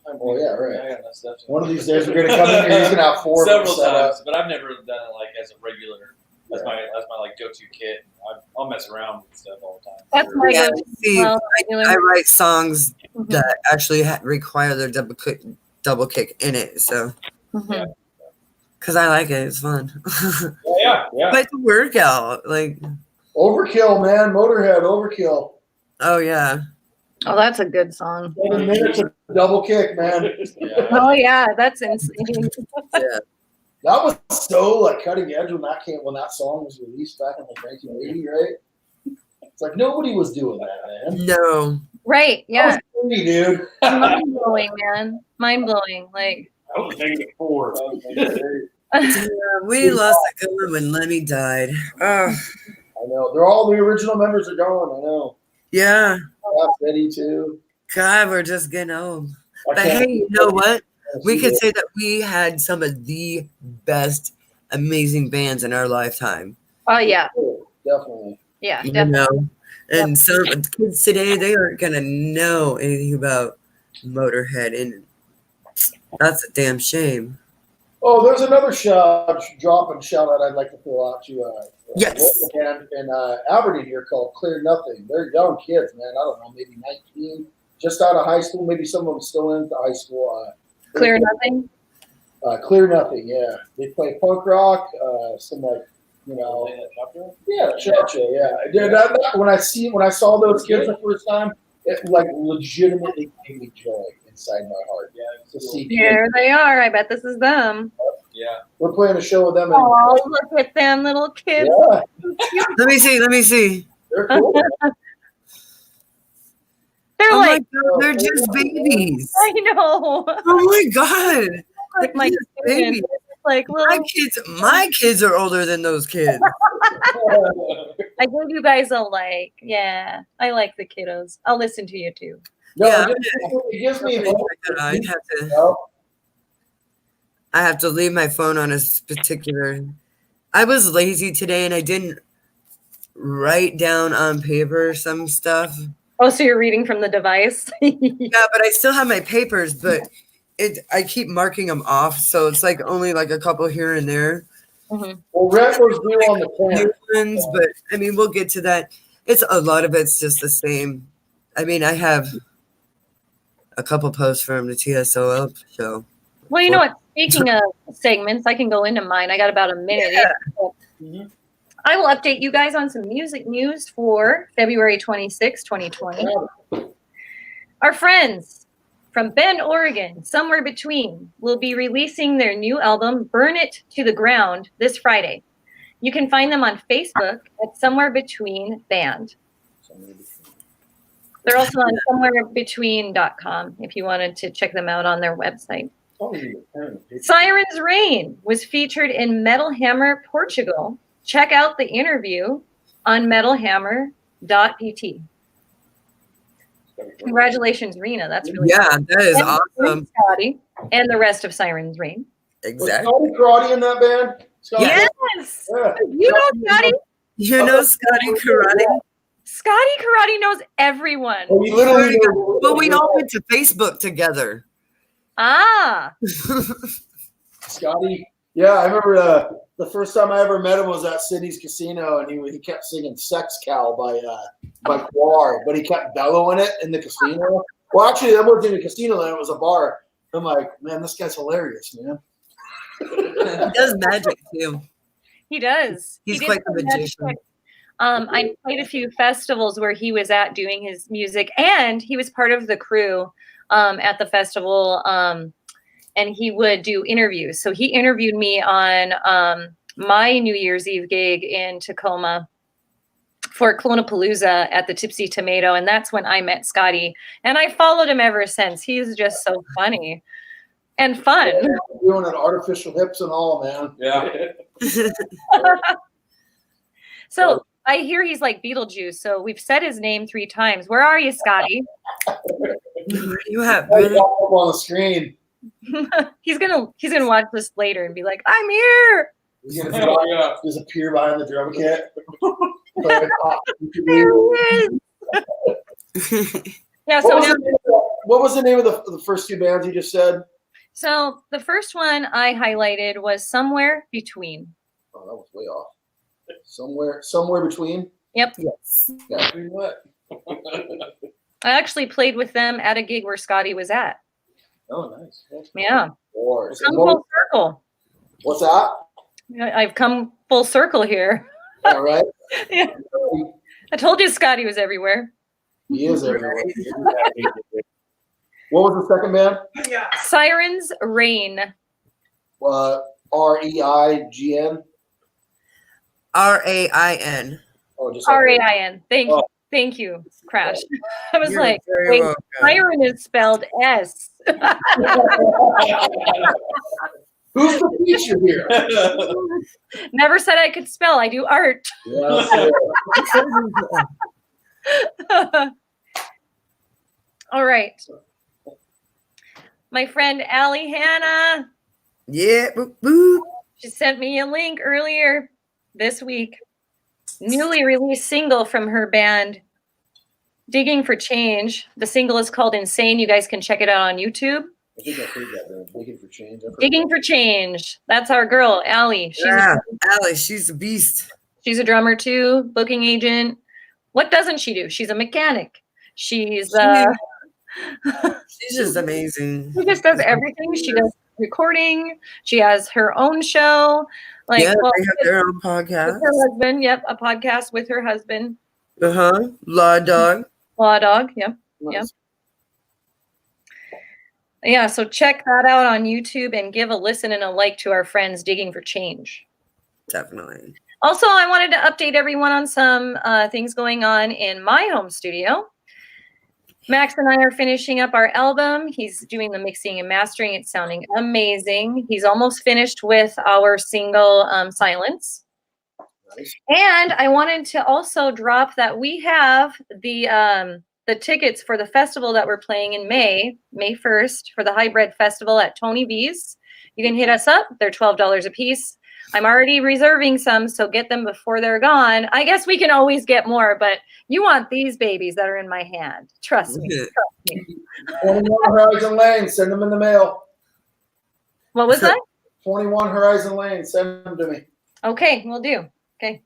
Oh yeah, right. One of these days we're gonna come in here. He's gonna have 4 several times, but I've never done it like as a regular. That's my like go-to kit. I'll mess around with stuff all the time. That's my go-to. see, I write songs that actually require their double kick in it. So, because I like it, it's fun. Yeah. But it's a workout, like overkill, man. Motorhead, overkill. Oh yeah. Oh, that's a good song. 7 minutes of double kick, man. Yeah. Oh yeah, that's insane. Yeah. That was so like cutting edge when that song was released back in like 1980, right? It's like nobody was doing that, man. No. Right? Yeah. That was indie, dude. Mind blowing, man. Mind blowing. Like. I was thinking 4. Yeah, we lost a good one when Lemmy died. Oh. I know. They're all the original members are gone. I know. Yeah. Eddie too. God, we're just getting old. But hey, you know what? We could say that we had some of the best, amazing bands in our lifetime. Oh yeah. Definitely. Yeah. You Definitely. know? And some kids today, they aren't gonna know anything about Motorhead, and that's a damn shame. Oh, there's another drop and shout out I'd like to throw out to Yes. local band in Aberdeen here called Clear Nothing. They're young kids, man. I don't know, maybe 19, just out of high school. Maybe some of them still into high school. Clear Nothing. Clear Nothing, yeah. They play punk rock, some like, yeah, cha-cha, yeah. When I saw those kids the first time, it like legitimately gave me joy inside my heart. Yeah, to see Here they are. I bet this is them. Yeah. We're playing a show with them. Oh, look at them little kids. Yeah. Let me see. They're cool. They're Oh like, my God, they're just babies. I know. Oh my God. Like my Baby. like little. My kids are older than those kids. I gave you guys a like. Yeah, I like the kiddos. I'll listen to you too. No, Yeah. it gives me I have to leave my phone on a particular. I was lazy today and I didn't write down on paper some stuff. Oh, so you're reading from the device? Yeah, but I still have my papers, but I keep marking them off, so it's like only like a couple here and there. Mm-hmm. Well, Red was due on the New 10th. ones, but I mean, we'll get to that. It's a lot of it's just the same. I mean, I have a couple posts from the TSOL show. Well, you know what? Speaking of segments, I can go into mine. I got about a minute. Yeah. I will update you guys on some music news for February 26, 2020. Our friends from Bend, Oregon, Somewhere Between, will be releasing their new album, Burn It to the Ground, this Friday. You can find them on Facebook at Somewhere Between Band. They're also on somewherebetween.com if you wanted to check them out on their website. Siren's Reign was featured in Metal Hammer Portugal. Check out the interview on metalhammer.pt. Congratulations, Rena. That's really that is awesome. Scotty and the rest of Siren's Reign. Exactly. Was Scotty karate in that band? Scotty? Yes. Yeah. You know Scotty? You know Scotty Karate? Scotty Karate knows everyone. Well, we literally Well, we all went to Facebook together. Ah. Scotty. Yeah, I remember the first time I ever met him was at Sydney's Casino, and he kept singing "Sex Cow" by Quar, but he kept bellowing it in the casino. Well, actually, that wasn't in a casino; then it was a bar. I'm like, man, this guy's hilarious, man. He does magic too. He does. He's He quite did the some magic magician. tricks. I played a few festivals where he was at doing his music, and he was part of the crew at the festival. And he would do interviews. So he interviewed me on my New Year's Eve gig in Tacoma for Clonapalooza at the Tipsy Tomato. And that's when I met Scotty. And I followed him ever since. He's just so funny and fun. Doing it, artificial hips and all, man. Yeah. So I hear he's like Beetlejuice. So we've said his name 3 times. Where are you, Scotty? You have Right up on the screen. He's gonna watch this later and be like, I'm here. He's gonna disappear behind the drum kit. There he is. Yeah, so what was the name of the first 2 bands you just said? So the first one I highlighted was Somewhere Between. Oh, that was way off. Somewhere between. Yep. Yes. Yeah. What? I actually played with them at a gig where Scotty was at. Oh, nice. Yeah. Wars. Come full circle. What's that? I've come full circle here. All right. Yeah. I told you Scotty was everywhere. He is everywhere. What was the second band? Siren's Reign. REIGN. RAIN. Oh, just RAIN. Thank you. Oh. Thank you, Crash. I was You're like, very wait, welcome. Siren is spelled S. Who's the feature here? Never said I could spell. I do art. Yeah, All right. My friend Allie Hannah, Yeah. Boop, boop. she sent me a link earlier this week. Newly released single from her band, Digging for Change. The single is called Insane. You guys can check it out on YouTube. I think I've heard that band. Digging for Change. Digging for Change. That's our girl, Allie. Yeah, Allie, she's a beast. She's a drummer too, booking agent. What doesn't she do? She's a mechanic. She's She's just amazing. she just does everything. She does recording. She has her own show. Like, Yeah, well, they have their own with podcast. her husband. Yep, a podcast with her husband. Law Dog. Law Dog. Yep. Nice. Yeah, so check that out on YouTube and give a listen and a like to our friends Digging for Change. Definitely. Also, I wanted to update everyone on some things going on in my home studio. Max and I are finishing up our album. He's doing the mixing and mastering. It's sounding amazing. He's almost finished with our single, Silence. Nice. And I wanted to also drop that we have the tickets for the festival that we're playing in May 1st, for the Hybrid Festival at Tony V's. You can hit us up. They're $12 a piece. I'm already reserving some, so get them before they're gone. I guess we can always get more, but you want these babies that are in my hand. Trust me. Trust me. 21 Horizon Lane. Send them in the mail. What was that? 21 Horizon Lane. Send them to me. Okay, we'll do. Okay.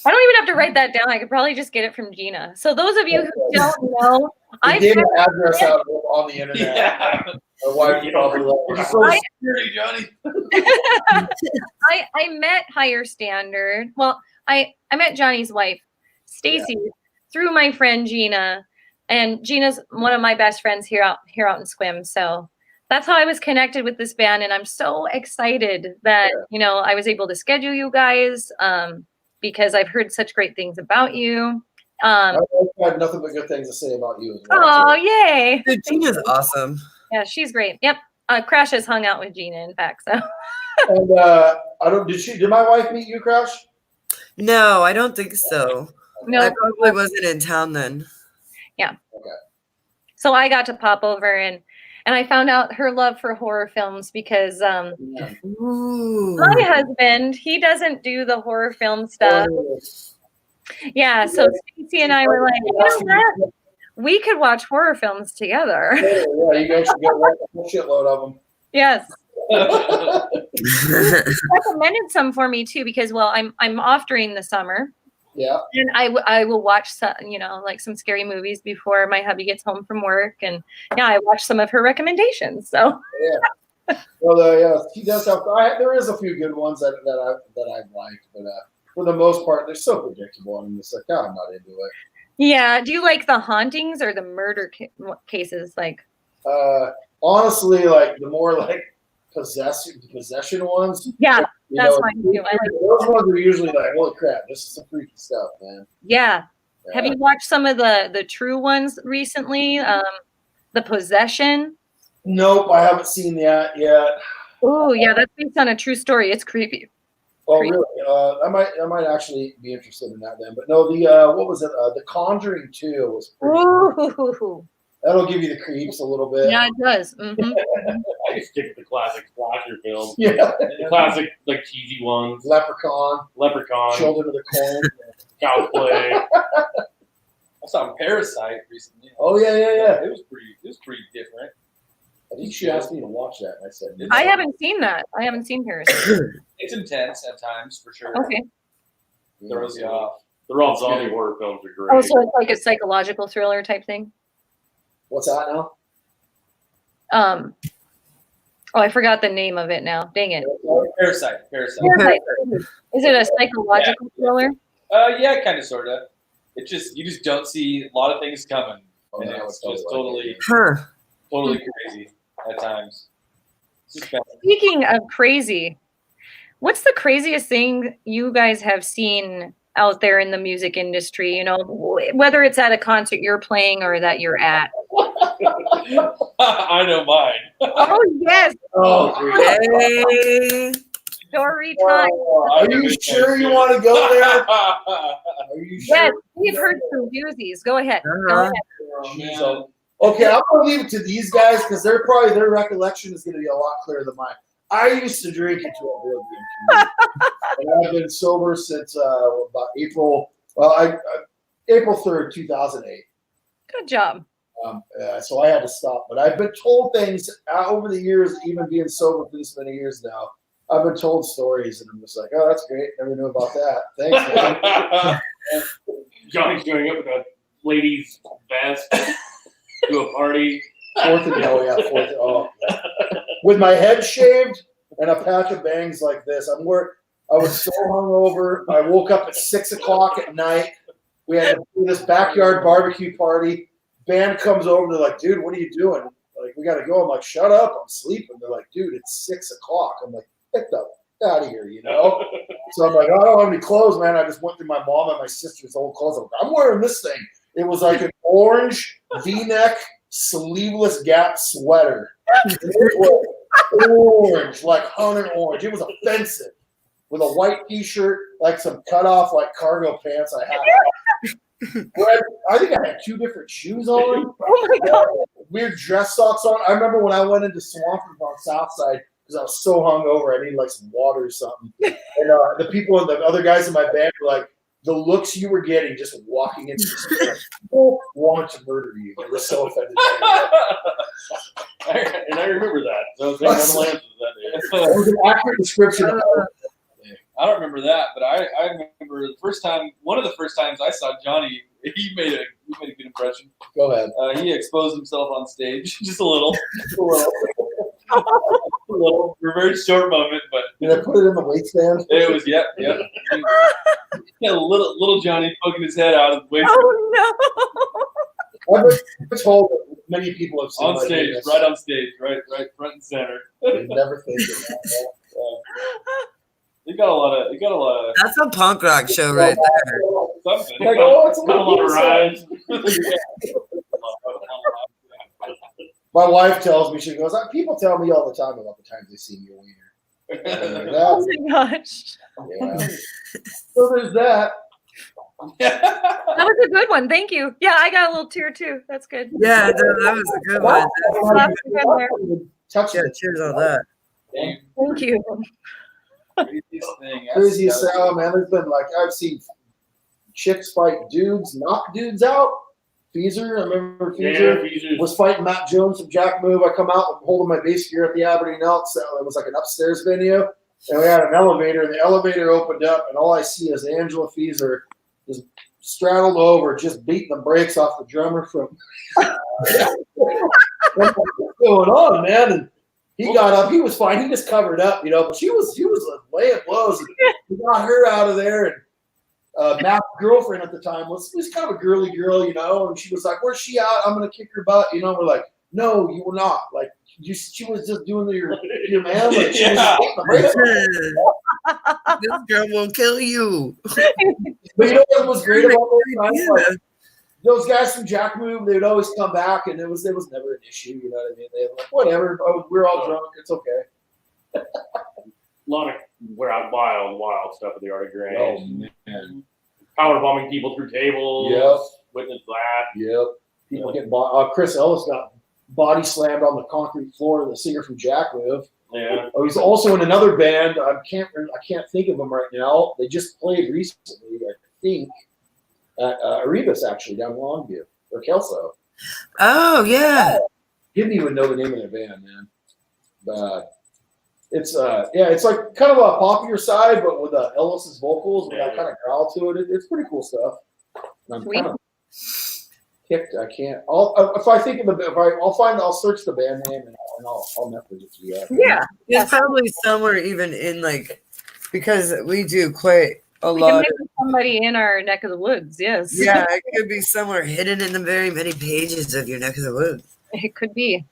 I don't even have to write that down. I could probably just get it from Gina. So those of you who don't know, I gave an address out on the internet. Yeah. My wife probably We're like, so security, Johnny. I met Higher Standard. Well, I met Johnny's wife, Stacy, through my friend Gina, and Gina's one of my best friends here out in Squim. So that's how I was connected with this band, and I'm so excited that I was able to schedule you guys because I've heard such great things about you. I've had nothing but good things to say about you as well. Oh, yay. Dude, Gina's awesome. Yeah, she's great. Yep. Crash has hung out with Gina, in fact. So. And did my wife meet you, Crash? No, I don't think so. No. I probably wasn't in town then. Yeah. Okay. So I got to pop over and I found out her love for horror films because Ooh. my husband, he doesn't do the horror film stuff. Yeah, so Stacey and I were like, you know what? We could watch horror films together. Yeah, you guys should get a shitload of them. Yes. Recommended some for me too because I'm off during the summer. Yeah. And I will watch some, like some scary movies before my hubby gets home from work, and yeah, I watched some of her recommendations. So yeah. Well, yeah, he does have. There is a few good ones that I've liked, but for the most part, they're so predictable. I'm just like, I'm not into it. Yeah. Do you like the hauntings or the murder cases? Like, honestly, like the more like possession ones. Yeah, that's mine too. I like those ones are usually like, holy crap, this is some freaky stuff, man. Yeah. Have you watched some of the true ones recently? The Possession. Nope, I haven't seen that yet. Oh, yeah, that's based on a true story. It's creepy. Oh, really? I might actually be interested in that then. But no, what was it? The Conjuring 2 was pretty. Ooh. That'll give you the creeps a little bit. Yeah, it does. Mm-hmm. I just stick with the classic slasher films. Yeah. The classic, like, cheesy ones. Leprechaun. Children of the Corn. Child's Play. I saw Parasite recently. Oh yeah. It was pretty different. I think she asked me to watch that, and I said, I haven't seen that. I haven't seen Parasite. It's intense at times, for sure. Okay. Throws you off. The all zombie horror films are great. Oh, so it's like a psychological thriller type thing? What's that now? Oh, I forgot the name of it now. Dang it. Parasite. Is it a psychological thriller? Yeah, kind of, sort of. You just don't see a lot of things coming. Oh, And no, it's it's just totally totally crazy at times. It's just bad. Speaking of crazy, what's the craziest thing you guys have seen out there in the music industry? Whether it's at a concert you're playing or that you're at. I know mine. Oh, yes. Hey. Story time. Are you sure you want to go there? Are you sure? Yes, we've heard some doozies. Go ahead. Go ahead. Oh, man. So, okay, I'm gonna leave it to these guys because their recollection is gonna be a lot clearer than mine. I used to drink into a real good and I've been sober since about April 3rd, 2008. Good job. So I had to stop. But I've been told things over the years, even being sober for this many years now. I've been told stories, and I'm just like, oh, that's great. Never knew about that. Thanks, man. Johnny showing up with a lady's vest to a party. With my head shaved and a patch of bangs like this. I was so hungover. I woke up at 6 o'clock at night. We had to do this backyard barbecue party. Band comes over. They're like, dude, what are you doing? Like, we got to go. I'm like, shut up. I'm sleeping. They're like, dude, it's 6 o'clock. I'm like, get the out of here, So I'm like, I don't have any clothes, man. I just went through my mom and my sister's old clothes. I'm wearing this thing. It was like an orange V-neck sleeveless Gap sweater. It was orange, like hunter orange. It was offensive. With a white T-shirt, like some cut off like cargo pants I had. I think I had 2 different shoes on. Oh my God. Weird dress socks on. I remember when I went into Swampford on Southside because I was so hungover. I needed like some water or something. And the people and the other guys in my band were like, the looks you were getting just walking into the store, people wanted to murder you. They were so offended. And I remember that. So I was thinking on the lamps that day. It was an accurate description of I don't remember that, but I remember one of the first times I saw Johnny, he made a good impression. Go ahead. He exposed himself on stage, just a little. For a very short moment, but did I put it in the waistband? It was yep. Yeah, little Johnny poking his head out of the waistband. Oh no! I've been told that many people have seen on stage, right on stage, right front and center. They never think of that. They got a lot of That's a punk rock show right there. something. Like, oh, it's a Got a lot of rides. My wife tells me, she goes, people tell me all the time about the times they see me a wiener. Like, Oh my gosh. yeah. So there's that. That was a good one. Thank you. Yeah, I got a little tear too. That's good. Yeah, that was a good one. Touch Yeah, it. cheers on that. Thank you. Craziest thing. Craziest sound, man. There's been like I've seen chicks fight dudes, knock dudes out. Feezer, I remember Feezer was fighting Matt Jones from Jack Move. I come out holding my bass gear at the Aberdeen Elks. It was like an upstairs venue, and we had an elevator. And the elevator opened up, and all I see is Angela Feezer just straddled over, just beating the brakes off the drummer from. What's going on, man? And he got up. He was fine. He just covered up, but she was laying blows. We got her out of there, and Matt's girlfriend at the time was kind of a girly girl, and she was like, "Where's she at? I'm gonna kick her butt." We're like, "No, you will not." Like, she was just doing your man. Like, she was This girl will kill you. But you know what was great about those guys? Like, those guys from Jack Move, they would always come back, and it was never an issue. You know what I mean? They were like, "Whatever, we're all drunk. It's okay." A lot of wild stuff at the Art of Grange. Oh man. Power bombing people through tables. Yep. Witness that. Yep. People getting Chris Ellis got body slammed on the concrete floor. The singer from Jack Move. Yeah. Oh, he's also in another band. I can't think of them right now. They just played recently, I think, at Erebus actually down in Longview or Kelso. Oh yeah. Didn't even know the name of their band, man. But it's it's like kind of a poppier side, but with Ellis's vocals with that kind of growl to it. It's pretty cool stuff. And I'm kind of kicked. I can't. If I think of I'll search the band name and I'll message it to you. Yeah. It's probably somewhere even in because we do quite a We lot. can make somebody in our neck of the woods. Yes. Yeah, it could be somewhere hidden in the very many pages of your neck of the woods. It could be.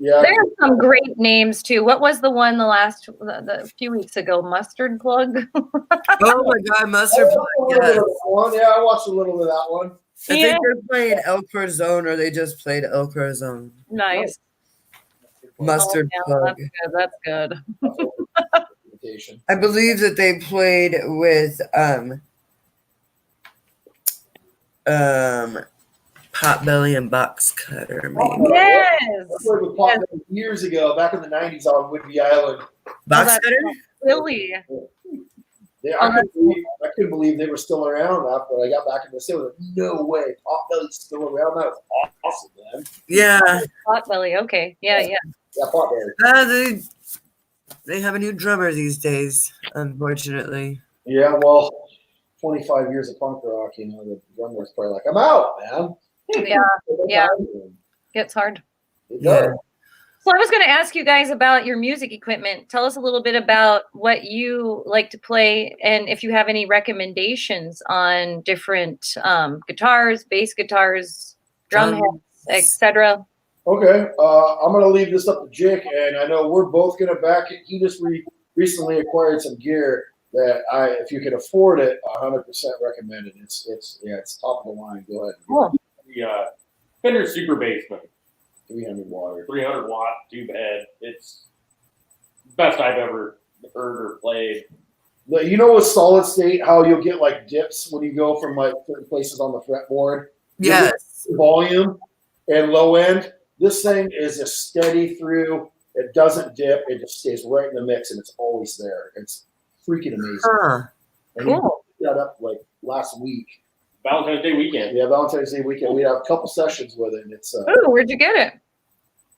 Yeah. There's some great names too. What was the one the few weeks ago? Mustard Plug. Oh my God, Mustard Plug. Yes. Yeah, I watched a little of that one. I think they're playing El Corazon, or they just played El Corazon. Nice. Mustard Plug. That's good. I believe that they played with Potbelly and Box Cutter, maybe. Yes. I played with Pop years ago, back in the '90s on Whidbey Island. Box Cutter? Really? I couldn't believe they were still around after I got back in the city. Like, no way, Potbelly's still around. That was awesome, man. Yeah. Potbelly. Okay. Yeah. Yeah, Potbelly. They have a new drummer these days, unfortunately. Yeah, well, 25 years of punk rock, the drummer's probably like, "I'm out, man." Yeah. Gets hard. It does. Yeah. So I was going to ask you guys about your music equipment. Tell us a little bit about what you like to play, and if you have any recommendations on different guitars, bass guitars, drum heads, etc. Okay, I'm going to leave this up to Jake, and I know we're both going to back it. He just recently acquired some gear that if you can afford it, 100% recommend it. It's top of the line. Go ahead. Cool. The Fender Super Bassman. 300 watt. 300 watt tube head. It's the best I've ever heard or played. You know, with solid state, how you'll get like dips when you go from like certain places on the fretboard. Yes. Volume and low end. This thing is just steady through. It doesn't dip. It just stays right in the mix, and it's always there. It's freaking amazing. Huh. And Cool. he picked that up like last week. Valentine's Day weekend. Yeah, Valentine's Day weekend. We had a couple sessions with it. And it's Oh, where'd you get it?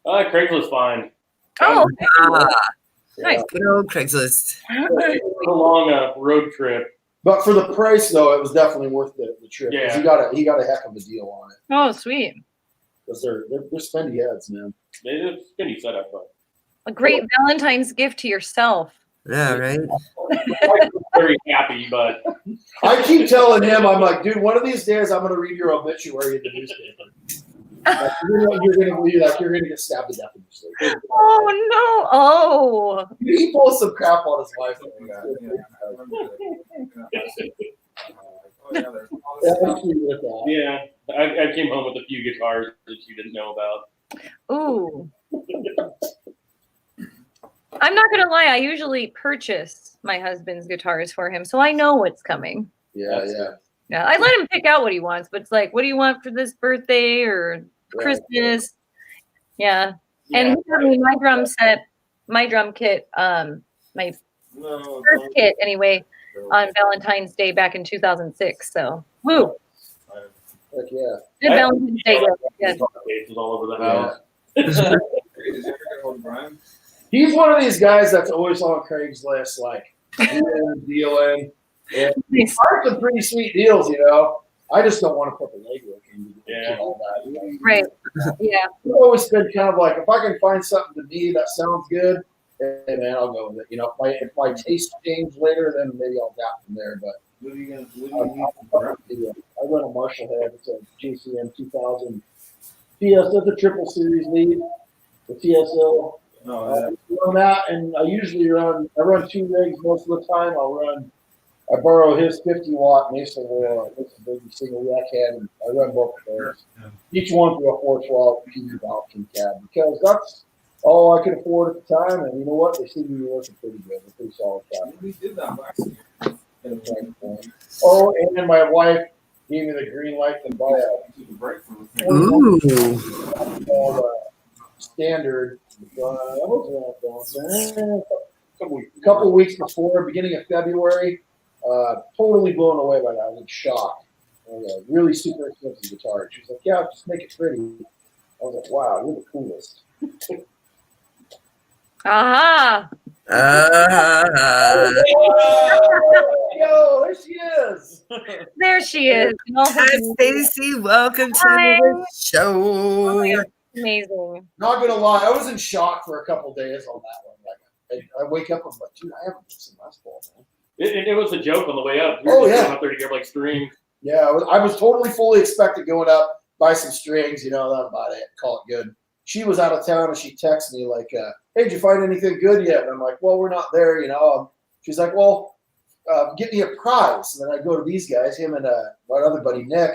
Craigslist find. Oh, Nice. Good old Craigslist. A long road trip. But for the price, though, it was definitely worth the trip. Yeah. He got a heck of a deal on it. Oh, sweet. Because they're spendy heads, man. It's a skinny setup, but A great Valentine's gift to yourself. Yeah, right? I'm very happy, but I keep telling him, I'm like, dude, one of these days I'm going to read your obituary in the newspaper. Like, you're gonna get stabbed to death in your sleep. Oh no! Oh. He pulls some crap on his wife. Yeah, I came home with a few guitars that you didn't know about. Ooh. I'm not gonna lie. I usually purchase my husband's guitars for him, so I know what's coming. Yeah. Yeah, I let him pick out what he wants, but it's like, what do you want for this birthday or Christmas? Yeah. And he got me my drum set, my drum kit, my first kit anyway, on Valentine's Day back in 2006. So, woo. Heck yeah. Good Valentine's Day. Yes. Cases all over the house. He's one of these guys that's always on Craigslist, like dealing. And Nice. are some pretty sweet deals, you know. I just don't want to put the legwork into all that. You know? Right. Yeah. I've always been kind of like, if I can find something to me that sounds good, hey man, I'll go with it. You know, if my taste change later, then maybe I'll adapt from there. But I run a Marshall head. It's a JCM 2000 PS. That's a triple series lead. The TSO. Run that, and I usually run 2 rigs most of the time. I borrow his 50-watt Mesa War. It's a big single rack head, and I run both of those. Each one for a 412 PV Balcony cab, because that's all I could afford at the time. And you know what? They seem to be working pretty good. They're pretty solid cab. We did that last year. Oh, and then my wife gave me the green light to buy Ooh. standard. A couple of weeks before, beginning of February. Totally blown away by that. I was in shock. Really super expensive guitar. She was like, "Yeah, just make it pretty." I was like, "Wow, you're the coolest." Aha. Yo, there she is. There she is. Hi, Stacy. Welcome to the show. Amazing. Not gonna lie, I was in shock for a couple days on that one. Like, I wake up, I'm like, dude, I haven't put some Les Paul, man. It was a joke on the way up. Oh, just yeah. going up there to get like strings. Yeah, I was totally fully expecting going up, buy some strings, you know, that's about it, call it good. She was out of town and she texted me like, "Hey, did you find anything good yet?" And I'm like, "Well, we're not there, you know." She's like, "Well, get me a prize." And then I go to these guys, him and my other buddy Nick.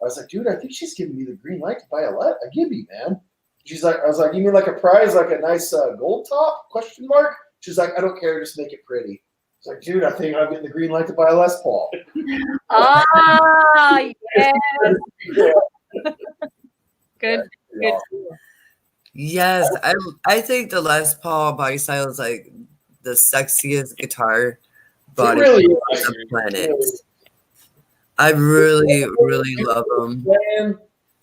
I was like, "Dude, I think she's giving me the green light to buy a Gibby, man." She's like, I was like, "You mean like a prize, like a nice gold top? Question mark?" She's like, "I don't care, just make it pretty." It's like, dude, I think I'm getting the green light to buy a Les Paul. Ah, yes. Good. Good. Yes, I think the Les Paul body style is like the sexiest guitar body really on the planet. I really, really love them.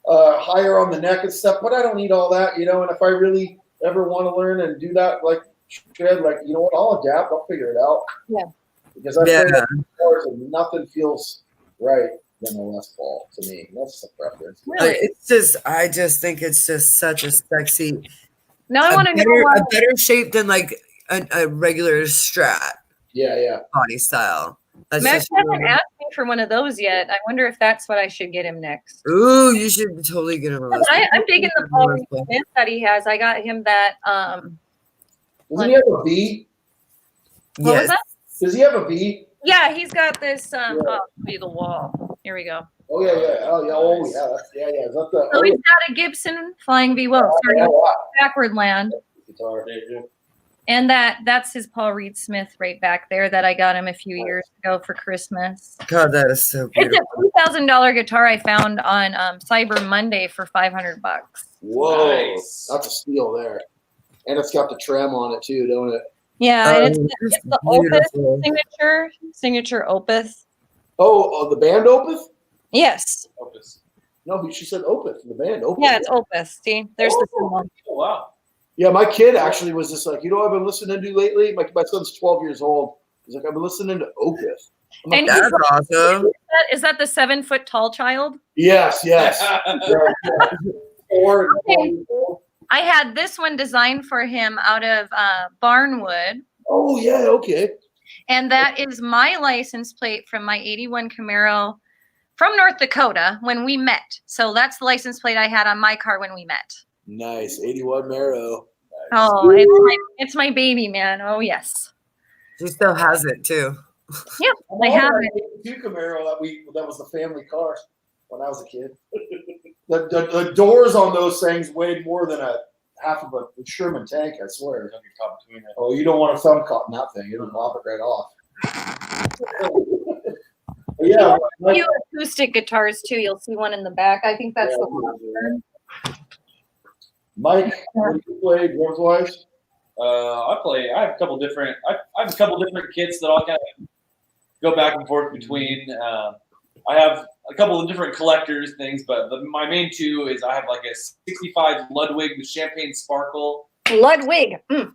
Higher on the neck and stuff, but I don't need all that, you know. And if I really ever want to learn and do that, like Shred, like, you know what, I'll adapt. I'll figure it out. Yeah. Because I've played guitars and nothing feels right than the Les Paul to me. That's the preference. Really? I just think it's just such a sexy. Now I want to know a better shape than like a regular Strat. Yeah. Body style. That's Max just hasn't asked me for one of those yet. I wonder if that's what I should get him next. Ooh, you should totally get him a Les Paul. I'm digging the Paul Reed Smith that he has. I got him that. Doesn't he have a V? What was that? Does he have a V? Yeah, he's got this. Oh, be the wall. Here we go. Oh yeah. Oh yeah. Is that the? So he's got a Gibson Flying V. Well, sorry, backward land. Guitar. And that's his Paul Reed Smith right back there that I got him a few years ago for Christmas. God, that is so beautiful. It's a $2,000 guitar I found on Cyber Monday for $500. Whoa, Nice. that's a steal there. And it's got the trem on it too, don't it? Yeah, and it's the Opus beautiful. signature Opus. Oh, the band Opus? Yes. Opus. No, she said Opus, the band Opus. Yeah, it's Opus. See, there's the symbol. Oh, wow. Yeah, my kid actually was just like, you know what I've been listening to lately? My son's 12 years old. He's like, I've been listening to Opus. I'm like, And That's awesome. is that the 7-foot tall child? yes. I had this one designed for him out of Barnwood. Oh, yeah, okay. And that is my license plate from my 81 Camaro from North Dakota when we met. So that's the license plate I had on my car when we met. Nice. 81 Marrow. Oh, it's my baby, man. Oh, yes. She still has it too. Yep, I have it. Two Camaro that was the family car when I was a kid. The doors on those things weighed more than a half of a Sherman tank, I swear. Oh, you don't want a thumb caught in that thing. It'll pop it right off. Yeah. You acoustic guitars too. You'll see one in the back. I think that's the one. Mike, what do you play drums wise? I have a couple different kits that I'll kind of go back and forth between. I have a couple of different collectors things, but my main two is I have like a 65 Ludwig with champagne sparkle. Ludwig. Mm.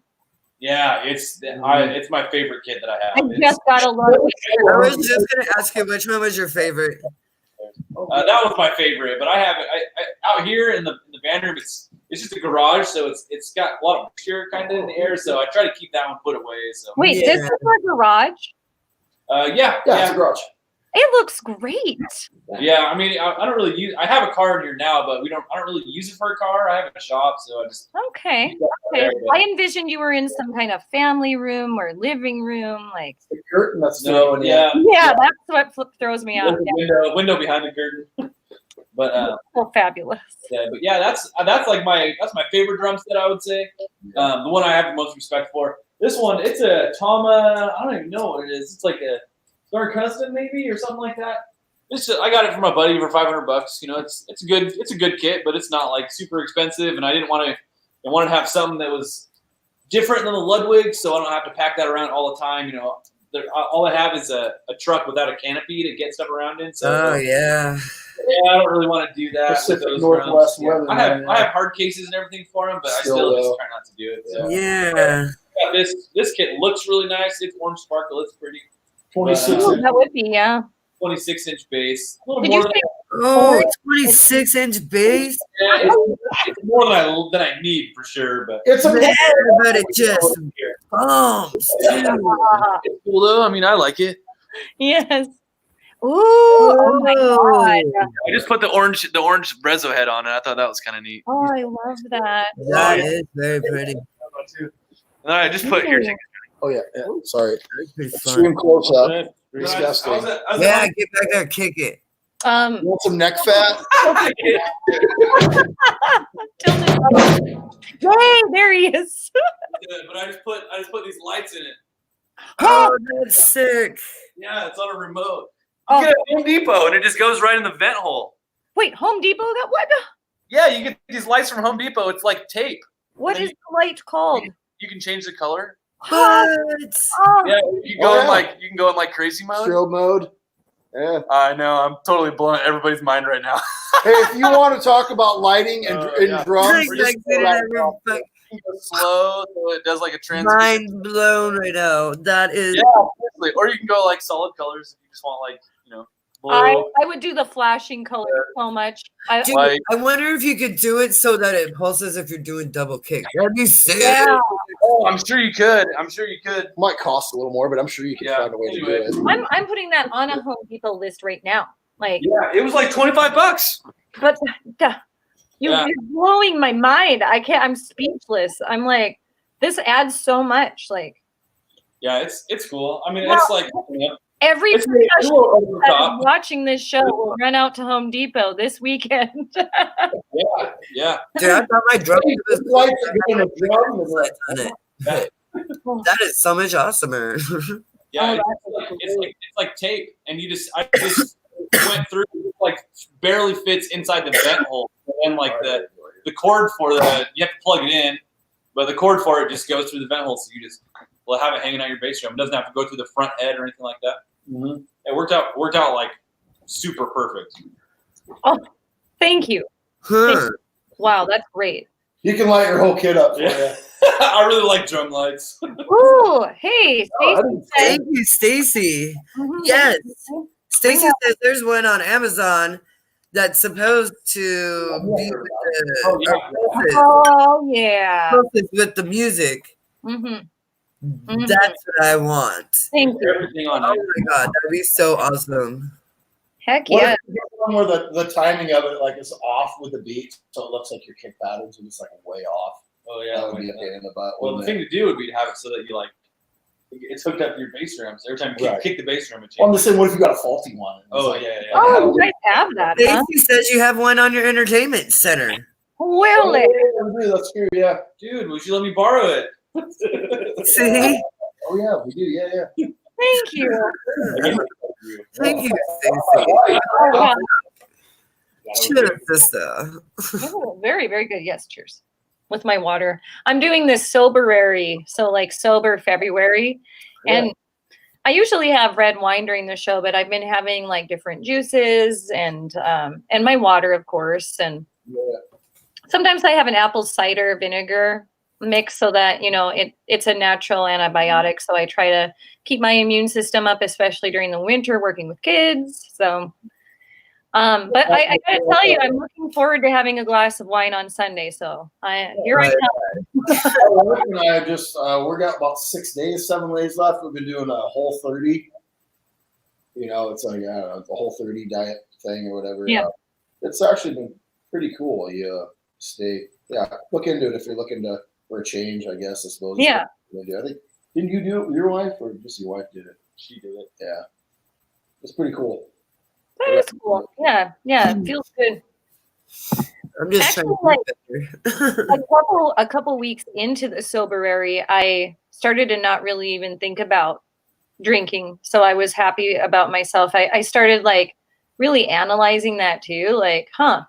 Yeah, it's my favorite kit that I have. I just got a Ludwig. I was just gonna ask you which one was your favorite. That was my favorite, but I have it out here in the band room. It's just a garage, so it's got a lot of moisture kind of in the air. So I try to keep that one put away. So Wait, this is a garage? Yeah, it's a garage. It looks great. Yeah, I mean, I don't really use. I have a car in here now, but I don't really use it for a car. I have a shop, so I just. Okay. I envisioned you were in some kind of family room or living room, like. The curtain that's No, yeah. Yeah, that's what throws me off. Window behind the curtain. But so fabulous. Yeah, but yeah, that's my favorite drum set, I would say. The one I have the most respect for. This one, it's a Tama. I don't even know what it is. It's like a Star Custom maybe or something like that. I got it from my buddy for $500. You know, it's a good kit, but it's not like super expensive. And I wanted to have something that was different than the Ludwig, so I don't have to pack that around all the time. You know, all I have is a truck without a canopy to get stuff around in. So yeah, I don't really want to do that. Pacific with those Northwest drums. weather. I have hard cases and everything for them, but I still just try not to do it. So. Yeah. This kit looks really nice. It's orange sparkle. It's pretty. 26 Oh, that would be, yeah. 26-inch bass. A little Did more you than say 26-inch bass. yeah, it's more than I need for sure. But It's a Man, but it just bumps too. it's cool though. I mean, I like it. Yes. Ooh, oh my God. I just put the orange Rezo head on it. I thought that was kind of neat. Oh, I love that. That is very pretty. And then I just put here. Oh yeah. Sorry. That's pretty Extreme fun. close up. Disgusting. Yeah, get back there, kick it. You want some neck fat? Yay, there he is. But I just put these lights in it. Oh, that's sick. Yeah, it's on a remote. You get it at Home Depot, and it just goes right in the vent hole. Wait, Home Depot got what? Yeah, you get these lights from Home Depot. It's like tape. What is the light called? You can change the color. What? Oh, Yeah, you can go in like crazy mode. Strobe mode. Yeah. I know. I'm totally blowing everybody's mind right now. Hey, if you want to talk about lighting and drums, Like, Slow, so it does like a trans. mind blown right now. That is. Yeah, seriously. Or you can go like solid colors if you just want like blue. I would do the flashing color so much. Dude, Like- I wonder if you could do it so that it pulses if you're doing double kick. That'd be sick. Yeah. Oh, I'm sure you could. might cost a little more, but I'm sure you can Yeah. find a way to do Anyway. it. I'm putting that on a Home Depot list right now. Like, Yeah, it was like $25. but you're Yeah. blowing my mind. I'm speechless. I'm like, this adds so much. Like, Yeah, it's cool. I mean, Well, it's like every it's person a little over the that top. is watching this show will run out to Home Depot this weekend. Yeah. Dude, I thought my drum was Lights are going to drum and like, on it. That is so much awesomer. Yeah, Oh, it's like tape, and I just went through, like barely fits inside the vent hole, and then like the cord for you have to plug it in, but the cord for it just goes through the vent hole, so you just have it hanging out your bass drum. It doesn't have to go through the front head or anything like that. Mhm. It worked out like super perfect. Oh, thank you. Huh. Wow, that's great. you can light your whole kit up for Yeah. I really like drum lights. Ooh, hey, Stacey said, Thank you, Stacy. Mhm. Yes. Stacy says there's one on Amazon that's supposed to be Oh, yeah. Oh yeah. with the music. Mhm. That's what I want. Thank you. Everything on Oh it. my god, that'd be so awesome. Heck What yeah. if you get one where the timing of it like is off with the beat, so it looks like your kick patterns are just like way off? Oh yeah. That would be a pain in the butt. Well, the wouldn't thing it? to do would be to have it so that you like it's hooked up to your bass drum. So every time you Right. kick the bass drum, it Well, I'm changes. just saying, what if you got a faulty one? It's Oh like, yeah. Oh, you guys have that, huh? Stacy says you have one on your entertainment center. Will it? That's true. Yeah. Dude, would you let me borrow it? See? Oh yeah, we do. Yeah, yeah. Thank you. Thank you, Stacy. Oh, wow. Cheers, sister. Oh, very, very good. Yes, cheers. With my water. I'm doing this soberary, so like sober February. And I usually have red wine during the show, but I've been having like different juices and my water, of course. And sometimes I have an apple cider vinegar mix so that, you know, it's a natural antibiotic. So I try to keep my immune system up, especially during the winter working with kids. So but I gotta tell you, I'm looking forward to having a glass of wine on Sunday. So here I come. My wife and I just we got about 7 days left. We've been doing a Whole 30. You know, it's like I don't know, the Whole 30 diet thing or whatever. Yeah. It's actually been pretty cool. You look into it if you're looking for a change. I guess I suppose. Yeah. I think didn't you do it with your wife or just your wife did it? She did it. Yeah, it's pretty cool. That is cool. Yeah, it feels good. I'm just Actually, trying to get better. a couple weeks into the soberary, I started to not really even think about drinking. So I was happy about myself. I started like really analyzing that too. Like, I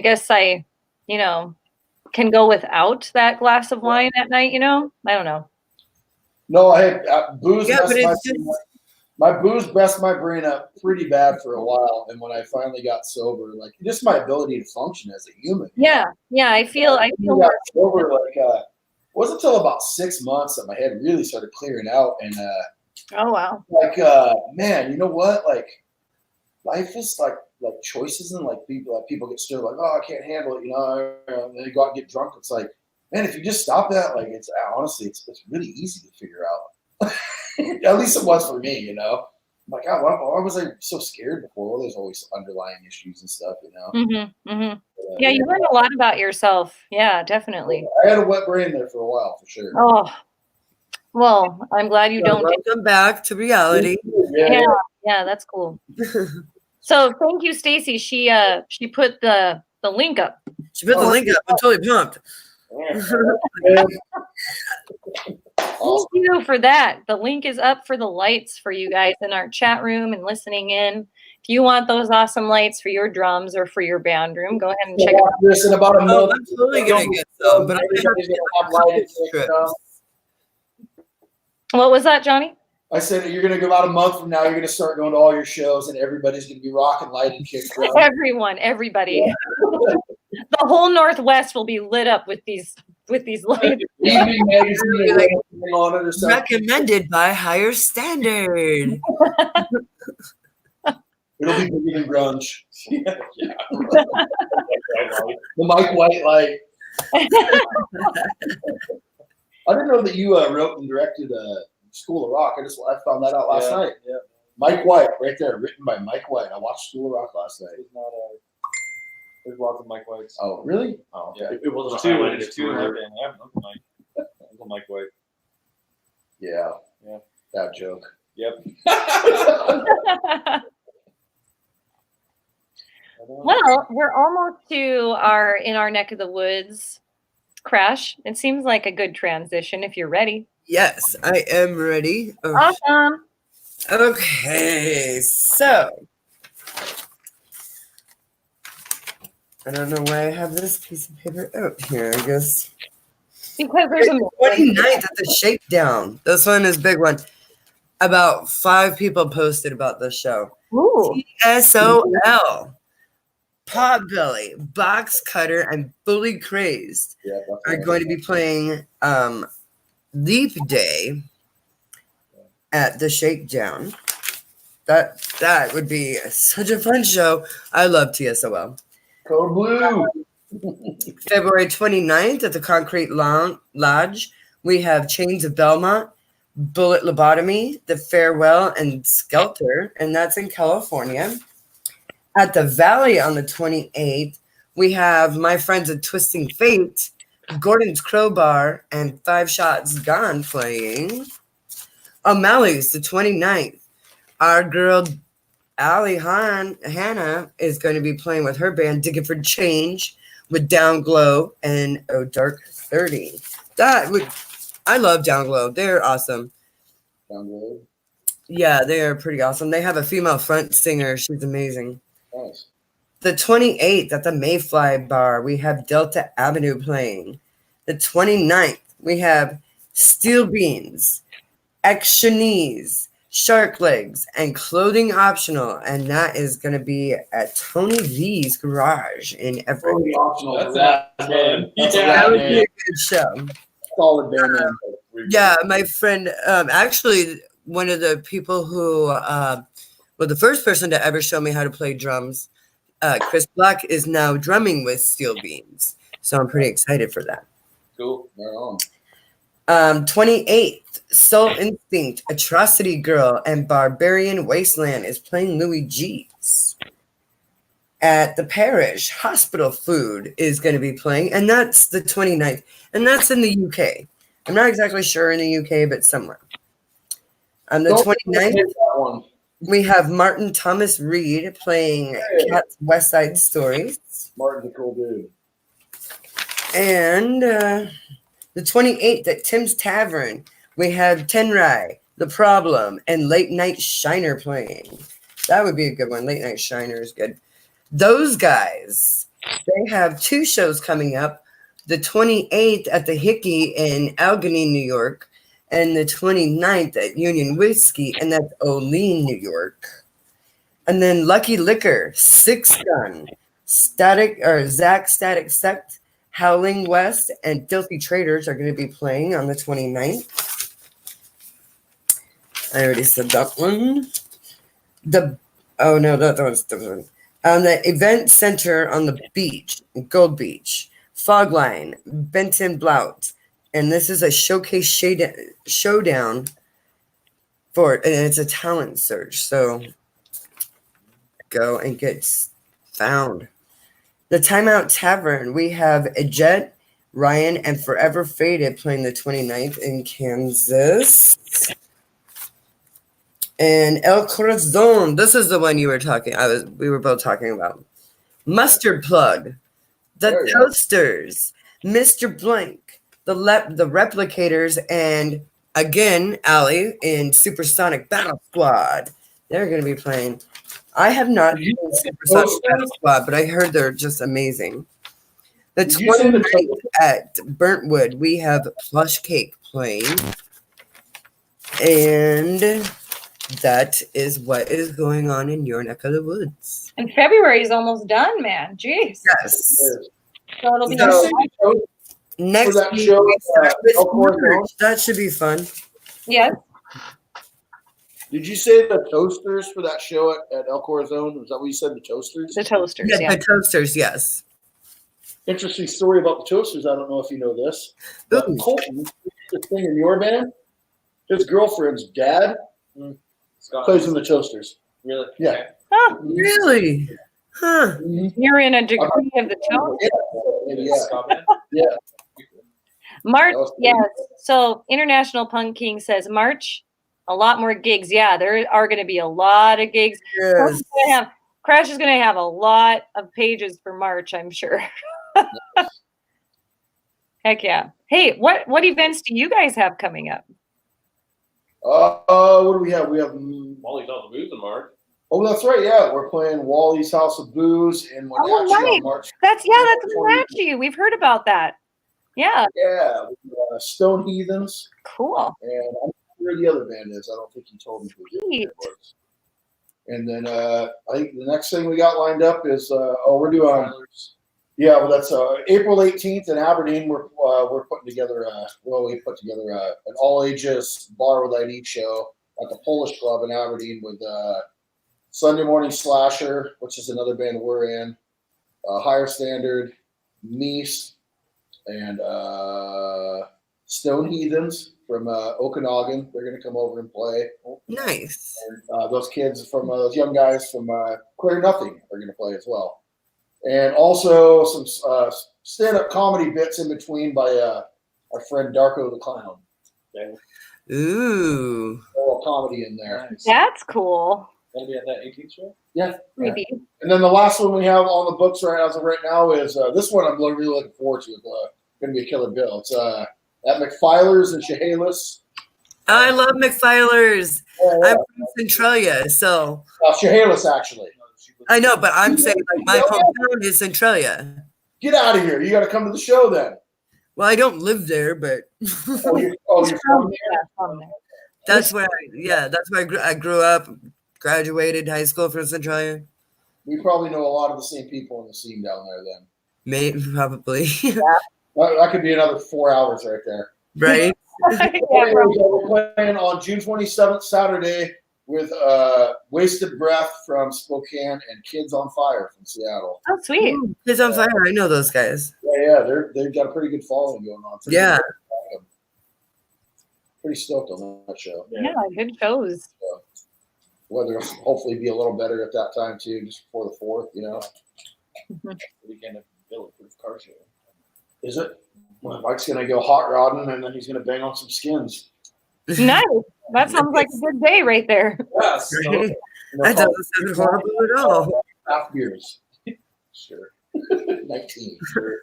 guess I, you know, can go without that glass of wine at night, you know? I don't know. No, I had booze. Yeah, but it's just my booze messed my brain up pretty bad for a while, and when I finally got sober, like just my ability to function as a human. Yeah, I feel got sober like it wasn't until about 6 months that my head really started clearing out, and oh wow, like man, you know what? Like life is like choices, and like people get stirred like, oh, I can't handle it, you know, and they go out and get drunk. It's like, man, if you just stop that, like it's honestly, it's really easy to figure out. At least it was for me, you know. I'm like, God, why was I so scared before? Well, there's always underlying issues and stuff, you know. Yeah, you learn a lot about yourself. Yeah, definitely. I had a wet brain there for a while, for sure. Oh, well, I'm glad you don't. Welcome back to reality. Yeah, that's cool. So thank you, Stacy. She put the link up. She put the link up. I'm totally pumped. Thank you for that. The link is up for the lights for you guys in our chat room and listening in. If you want those awesome lights for your drums or for your band room, go ahead and check it out. This in about a month. I'm totally gonna get some, but I What was that, Johnny? I said you're gonna go about a month from now. You're gonna start going to all your shows, and everybody's gonna be rocking lighted kicks. Everybody. The whole Northwest will be lit up with these lights. Evening magazine on it or something. recommended by Higher Standard. It'll be bigger than grunge. The Mike White light. I didn't know that you wrote and directed School of Rock. I found that out last night. Yeah. Mike White, right there, written by Mike White. I watched School of Rock last night. It's not there's lots of Mike Whites. Oh, really? Oh, okay. Yeah, It wasn't two. a highlighted There's two in career. that band. Yeah, Uncle Mike White. Yeah. Yeah. That joke. Yep. Well, we're almost to in our neck of the woods. Crash. It seems like a good transition if you're ready. Yes, I am ready. Oh, Awesome. okay, so I don't know why I have this piece of paper out here. I guess Because there's a 29th at the Shakedown. This one is a big one. About 5 people posted about this show. Ooh. TSOL, Potbelly, Box Cutter, and Fully Crazed Yeah, are going to be playing Leap Day at the Shakedown. That would be such a fun show. I love TSOL. Code Blue. February 29th at the Concrete Lodge, we have Chains of Belmont, Bullet Lobotomy, The Farewell, and Skelter, and that's in California. At the Valley on the 28th, we have my friends at Twisting Fate, Gordon's Crowbar, and Five Shots Gone playing. O'Malley's the 29th. Our girl Hannah is going to be playing with her band Digging for Change with Down Glow and Oh Dark 30. I love Down Glow. They're awesome. Down the road. Yeah, they are pretty awesome. They have a female front singer. She's amazing. Nice. The 28th at the Mayfly Bar, we have Delta Avenue playing. The 29th, we have Steel Beans, Actionese, Shark Legs, and Clothing Optional. And that is going to be at Tony V's Garage in Everett. Totally optional. That's That not man. fun. That's a Yeah. That rad would be name. a good show. Solid band name. Yeah, my friend, actually, one of the people who, the first person to ever show me how to play drums, Chris Black, is now drumming with Steel Beans. So I'm pretty excited for that. Cool. Right on. 28th, Soul Instinct, Atrocity Girl, and Barbarian Wasteland is playing Louis G's. At the Parish, Hospital Food is going to be playing, and that's the 29th, and that's in the UK. I'm not exactly sure in the UK, but somewhere. On the Don't 29th, forget that one. we have Martin Thomas Reed playing Cat's West Side Stories. Martin's a cool dude. And the 28th at Tim's Tavern, we have Tenrai, The Problem, and Late Night Shiner playing. That would be a good one. Late Night Shiner is good. Those guys, they have two shows coming up. The 28th at the Hickey in Allegheny, New York, and the 29th at Union Whiskey, and that's Olean, New York. And then Lucky Liquor, Six Gun, Zach Static Sect, Howling West, and Filthy Traders are going to be playing on the 29th. I already said that one. That was different. On the event center on the beach, Gold Beach, Fogline, Benton Blount, and this is a showcase showdown for it, and it's a talent search. So go and get found. The Timeout Tavern, we have Jet, Ryan, and Forever Faded playing the 29th in Kansas. And El Corazon, this is the one you were we were both talking about. Mustard Plug, The There you go. Toasters, Mr. Blank, the Replicators, and again, Allie in Supersonic Battle Squad. They're going to be playing. I have not seen Supersonic Battle Squad, but I heard they're just amazing. The Did you say the 29th at Burntwood, we have Plush Cake playing. And that is what is going on in your neck of the woods. And February is almost done, man. Jeez. Yes. So it'll be So- Next that week, show, we start with El Corazon? merch. That should be fun. yes. Did you say the Toasters for that show at El Corazon? Was that what you said, the Toasters? The toasters. Yeah, Yeah. the Toasters, yes. Interesting story about the Toasters. I don't know if you know this. But Ooh. Colton, the thing in your band, his girlfriend's dad Scott. plays in the Toasters. Really? Yeah. Okay. Oh, Really? Huh. you're in a degree of the toast. Yeah. Scott band? March, That was cool. yes. So International Punk King says March, a lot more gigs. Yeah, there are going to be a lot of gigs. Yes. Crash is going to have a lot of pages for March, I'm sure. Heck yeah. Hey, what events do you guys have coming up? What do we have? We have. Molly's House of Booze in March. Oh, that's right. Yeah, we're playing Wally's House of Booze in Wenatchee right. on March. That's Wenatchee. We've heard about that. Yeah, Yeah, Stone Heathens, cool. and I'm not sure who the other band is. I don't think he told me who the other band was. And then I think the next thing we got lined up is we're doing. Yeah, well, that's April 18th in Aberdeen. We're putting together we put together an all ages bar with ID show at the Polish Club in Aberdeen with Sunday Morning Slasher, which is another band we're in, Higher Standard, Nice, and Stone Heathens from Okanagan. They're going to come over and play. Nice. And those kids from those young guys from Clear Nothing are going to play as well. And also some stand-up comedy bits in between by our friend Darko the Clown. Okay. Ooh. A little comedy in there. Nice. That's cool. That'll be at that 18th show? Yeah. Maybe. And then the last one we have on the books as of right now is this one I'm really looking forward to. It's going to be a killer bill. It's at McFiler's in Chehalis. I love McFiler's. Yeah. I'm from Centralia, so Chehalis, actually. I know, but I'm saying like my hometown is Centralia. Get out of here. You got to come to the show then. Well, I don't live there, but You're from there? Yeah, from there. that's where I grew up, graduated high school from Centralia. We probably know a lot of the same people in the scene down there then. Maybe, probably. That could be another 4 hours right there. Right? Yeah, We're playing on June 27th, Saturday, with Wasted Breath from Spokane and Kids on Fire from Seattle. Oh, sweet. Kids on Fire. I know those guys. Yeah, they've got a pretty good following going on. Yeah. Pretty stoked on that show. Yeah, good shows. Weather will hopefully be a little better at that time too, just before the 4th, you know. Weekend of Bulletproof car show. Is it? Well, Mike's gonna go hot rodding and then he's gonna bang on some skins. Nice. That sounds like a good day right there. Yes. That doesn't sound horrible at all. Half beers. Sure. 19. Sure.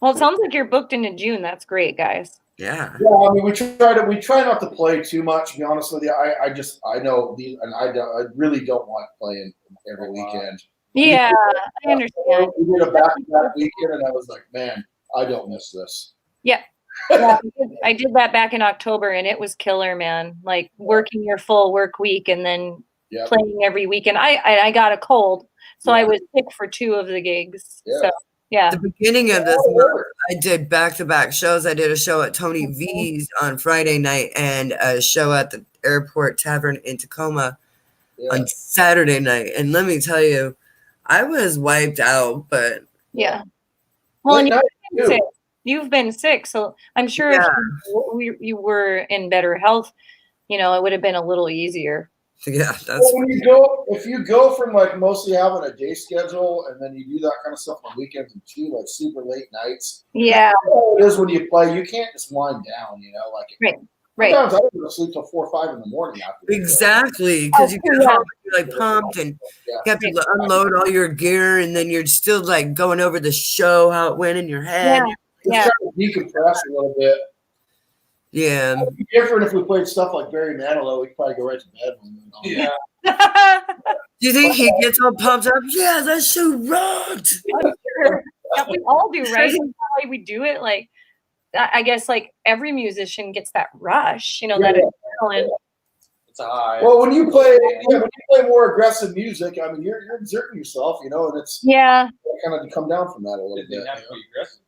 Well, it sounds like you're booked into June. That's great, guys. Yeah. Yeah, I mean, we try not to play too much. To be honest with you, I know these, and I really don't want playing every weekend. Yeah, I understand. We did a back-to-back weekend, and I was like, man, I don't miss this. Yeah, I did that back in October, and it was killer, man. Like working your full work week and then playing every weekend. I got a cold, so I was sick for 2 of the gigs. Yeah. So yeah. The beginning of this month, I did back-to-back shows. I did a show at Tony V's on Friday night and a show at the Airport Tavern in Tacoma on Saturday night. And let me tell you, I was wiped out, but yeah. Well, and you've been sick, so I'm sure if you were in better health, you know, it would have been a little easier. Yeah, that's if you go from like mostly having a day schedule and then you do that kind of stuff on weekends and too, like super late nights. Yeah, it is when you play. You can't just wind down, you know, like right. Sometimes I don't go to sleep till 4 or 5 in the morning after. exactly because you get home, you're like pumped, and you have to unload all your gear, and then you're still like going over the show, how it went in your head. Just trying to decompress a little bit. Yeah. It'd be different if we played stuff like Barry Manilow. We could probably go right to bed. Yeah. Do you think he gets all pumped up? Yeah, that show rocked. Sure. Yeah, we all do, right? That's the way we do it. Like, I guess, like every musician gets that rush, you know, that adrenaline. It's a high. Well, when you play more aggressive music, I mean, you're exerting yourself, you know, and it's kind of come down from that a little It bit. didn't have to be aggressive.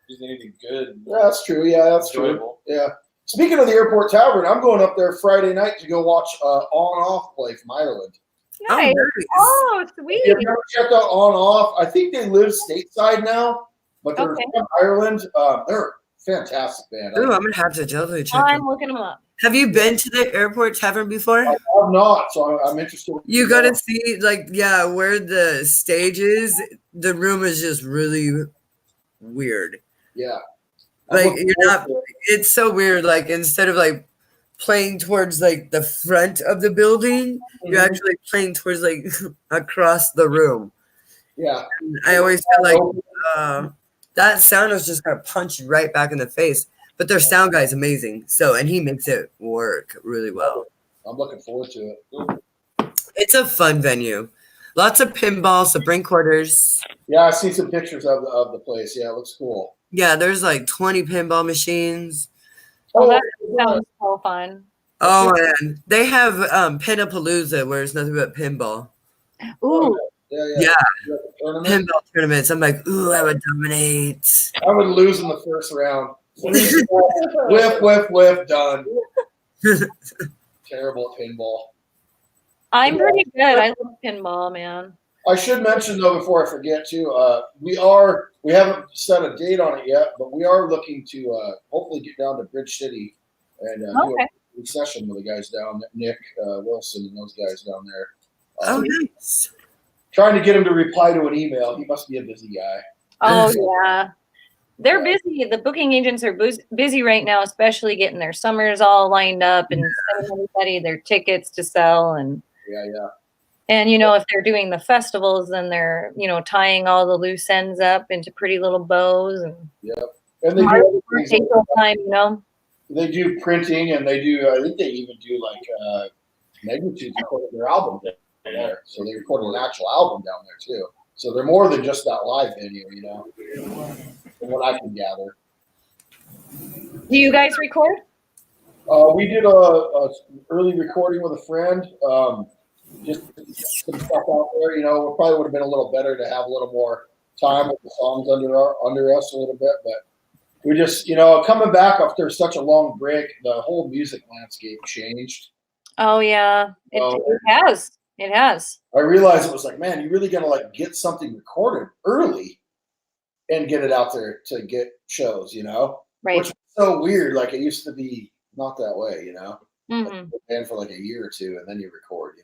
Just anything good. Yeah, that's true. Yeah, that's enjoyable. true. Yeah. Speaking of the Airport Tavern, I'm going up there Friday night to go watch On Off play from Ireland. Nice. Oh, sweet. If you ever checked out On Off, I think they live stateside now, but they're from Ireland. They're a fantastic band. Ooh, I'm gonna have to totally check. I'm looking them up. Have you been to the Airport Tavern before? I have not, so I'm interested. You gotta see, like, where the stage is. The room is just really weird. Yeah. Like you're not. It's so weird. Like instead of like playing towards like the front of the building, you're actually playing towards like across the room. Yeah. I always feel like that sound is just gonna punch you right back in the face. But their sound guy's amazing. So and he makes it work really well. I'm looking forward to it. It's a fun venue. Lots of pinball, so bring quarters. Yeah, I've seen some pictures of the place. Yeah, it looks cool. Yeah, there's like 20 pinball machines. Oh, that sounds so fun. Oh man, they have Pinapalooza where it's nothing but pinball. Ooh. Yeah. Pinball tournaments. I'm like, ooh, I would dominate. I would lose in the first round. Whiff, done. Terrible at pinball. I'm pretty good. I love pinball, man. I should mention though before I forget too, we haven't set a date on it yet, but we are looking to hopefully get down to Bridge City and do a session with the guys down there, Nick Wilson and those guys down there. Oh, nice. Trying to get him to reply to an email. He must be a busy guy. Oh yeah, they're busy. The booking agents are busy right now, especially getting their summers all lined up and sending everybody their tickets to sell. And Yeah. And, if they're doing the festivals, then they're, tying all the loose ends up into pretty little bows. And And they do take their time, They do printing, and they do. I think they even do like Magnitude recorded their album down there, so they recorded an actual album down there too. So they're more than just that live venue, from what I can gather. Do you guys record? We did a early recording with a friend. Just some stuff out there, it probably would have been a little better to have a little more time with the songs under us a little bit, but we just, coming back after such a long break, the whole music landscape changed. Oh yeah, it has. It has. I realized it was like, man, you really got to get something recorded early and get it out there to get shows, Right. Which is so weird. Like it used to be not that way, Mm-hmm. Band for like a year or two and then you record,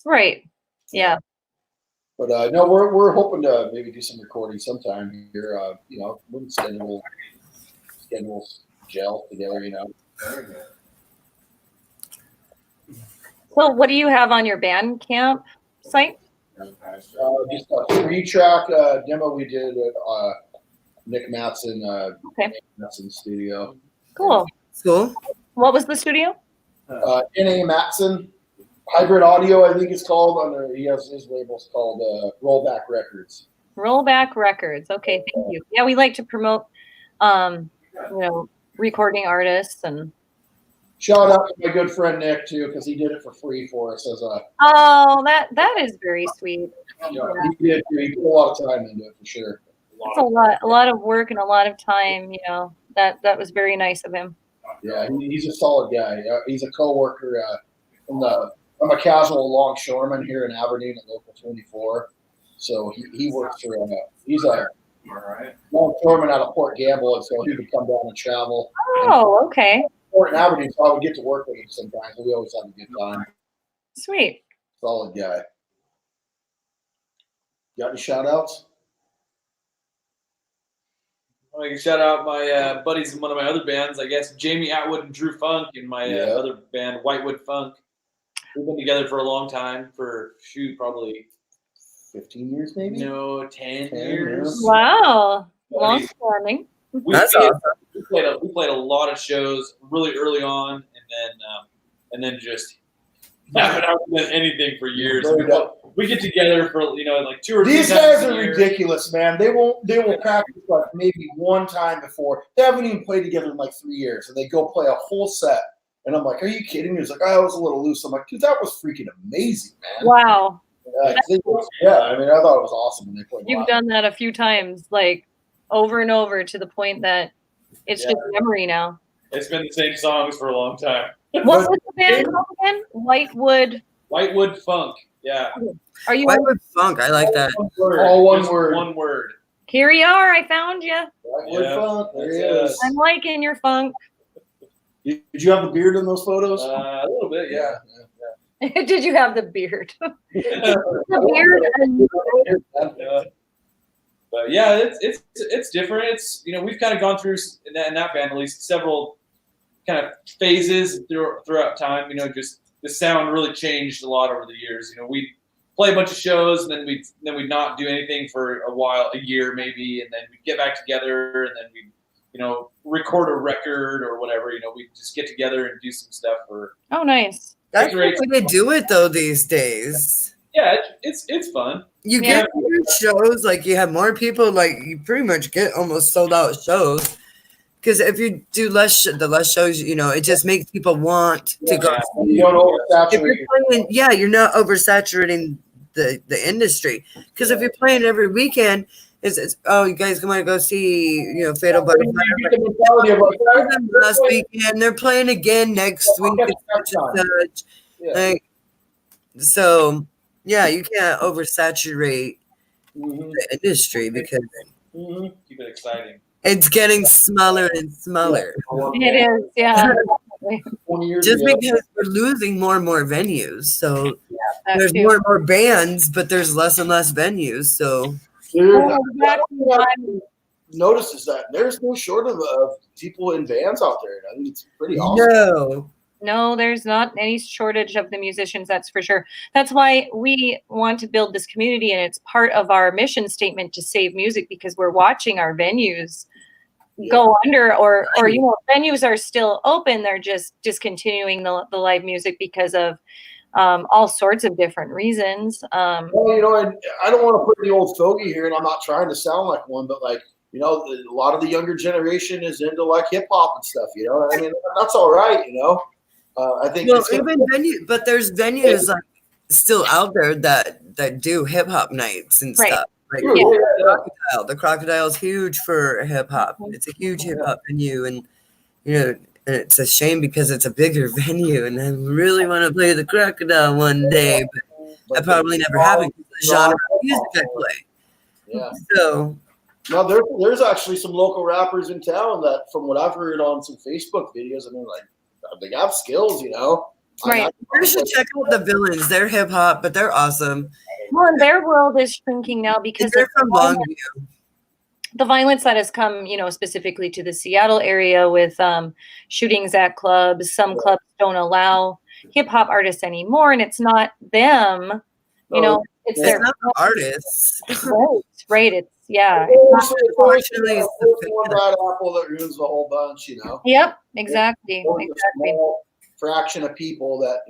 Right. Yeah. But no, we're hoping to maybe do some recording sometime here. We'll schedule gel together. So, what do you have on your Bandcamp site? Just a 3-track demo we did with Nick Matson. Matson Studio. Cool. Cool. What was the studio? N.A. Matson. Hybrid Audio, I think it's called. He has his label's called Rollback Records. Rollback Records. Okay, thank you. Yeah, we like to promote, recording artists and. Shout out to my good friend Nick too, because he did it for free for us as a. Oh, that is very sweet. He did. He put a lot of time into it for sure. It's a lot of work and a lot of time. That was very nice of him. Yeah, he's a solid guy. He's a coworker. I'm a casual longshoreman here in Aberdeen at Local 24. So he works for he's a longshoreman out of Port Gamble, and so he would come down and travel. Oh, okay. Port in Aberdeen, so I would get to work with him sometimes. We always have a good time. Sweet. Solid guy. Got any shout outs? I can shout out my buddies in one of my other bands, I guess, Jamie Atwood and Drew Funk in my other band, Whitewood Funk. We've been together for a long time, probably 15 years maybe? No, 10 years. Wow. Long standing. That's awesome. We played a lot of shows really early on, and then just haven't done anything for years. We get together for like 2 or 3 times. These guys are ridiculous, man. They will practice like maybe one time before. They haven't even played together in like 3 years, and they go play a whole set. And I'm like, are you kidding me? He's like, I was a little loose. I'm like, dude, that was freaking amazing, man. Wow. I thought it was awesome when they played. You've done that a few times, like over and over, to the point that it's just memory now. It's been the same songs for a long time. What was the band called again? Whitewood Funk. Yeah. Are you? Whitewood Funk. I like that. All one word. One word. Here you are. I found you. Whitewood Funk. There he is. I'm liking your funk. Did you have the beard in those photos? A little bit, yeah. Did you have the beard? The beard. But yeah, it's different. It's we've kind of gone through in that band at least several kind of phases throughout time. Just the sound really changed a lot over the years. We play a bunch of shows and then we'd not do anything for a while, a year maybe, and then we'd get back together and then we'd record a record or whatever. We just get together and do some stuff for. Oh, nice. That's the way they do it though these days. Yeah, it's fun. You get more shows, like you have more people, like you pretty much get almost sold out shows. Because if you do less shows, it just makes people want to go. You don't oversaturate. You're not oversaturating the industry. Because if you're playing every weekend, it's you guys want to go see Fatal Butterfly last weekend. They're playing again next week. So Yeah, you can't oversaturate Mhm. the industry because Mhm. Keep it exciting. it's getting smaller and smaller. It is, yeah. Definitely. 20 years Just ago. because we're losing more and more venues. So That there's too. more and more bands, but there's less and less venues. So Dude, Well, exactly. notice is that there's no short of people in bands out there. I think it's pretty awesome. no. No, there's not any shortage of the musicians, that's for sure. That's why we want to build this community, and it's part of our mission statement to save music, because we're watching our venues go under, or venues are still open, they're just discontinuing the live music because of all sorts of different reasons. Well, I don't want to put the old fogey here, and I'm not trying to sound like one, but like, a lot of the younger generation is into like hip hop and stuff. I mean, that's all right. I think Well, it's but there's venues like still out there that do hip hop nights and Right. stuff. Like Yeah. The Crocodile's huge for hip hop. It's a huge hip hop venue, and and it's a shame because it's a bigger venue, and I really want to play the Crocodile one day, but I probably never have it because the genre of music I play. Yeah. So Now there's actually some local rappers in town that, from what I've heard on some Facebook videos, I mean, like they have skills. Right. you should check out the Villains. They're hip hop, but they're awesome. Well, and their world is shrinking now because They're of from Longview. the violence that has come, specifically to the Seattle area with shootings at clubs. Some clubs don't allow hip hop artists anymore, and it's not them. It's their not the artists. Right. It's Unfortunately, it's the one bad apple that ruins the whole bunch. Yep. Exactly. Only a small fraction of people that.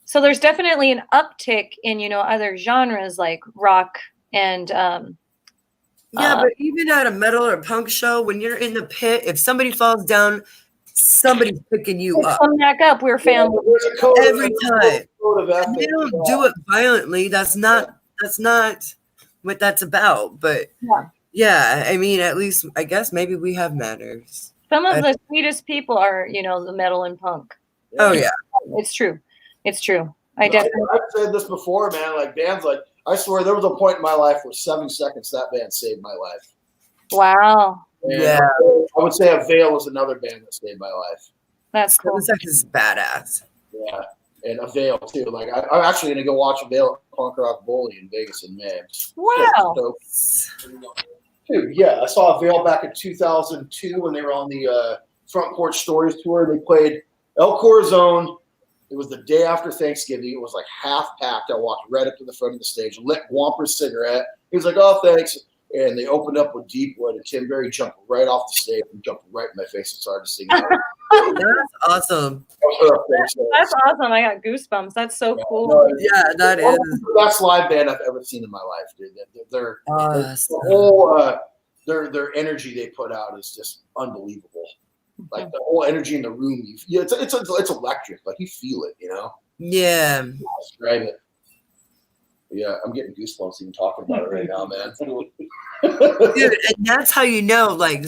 So there's definitely an uptick in other genres like rock and but even at a metal or punk show, when you're in the pit, if somebody falls down, somebody's picking you up. Come back up. We're family every time. They don't do it violently. That's not what that's about. But yeah, I mean, at least I guess maybe we have manners. Some of the sweetest people are, the metal and punk. Oh yeah, it's true. It's true. I've said this before, man. Like bands, like I swear, there was a point in my life where 7 Seconds, that band saved my life. Wow. And yeah. I would say Avail is another band that saved my life. That's cool. 7 Seconds is badass. Yeah, and Avail too. Like I'm actually gonna go watch Avail at Punk Rock Bowling in Vegas in May. Wow. Dude, yeah, I saw Avail back in 2002 when they were on the Front Porch Stories tour. They played El Corazon. It was the day after Thanksgiving. It was like half packed. I walked right up to the front of the stage, lit Whomper's cigarette. He was like, "Oh, thanks." And they opened up with Deepwood, and Tim Berry jumped right off the stage and jumped right in my face and started singing. That's awesome. That's awesome. I got goosebumps. That's so cool. Yeah, that is the best live band I've ever seen in my life, dude. They're the whole their energy they put out is just unbelievable. Like the whole energy in the room, it's electric. Like you feel it, Yeah. Describe it. Yeah, I'm getting goosebumps even talking about it right now, man. Dude, and that's how like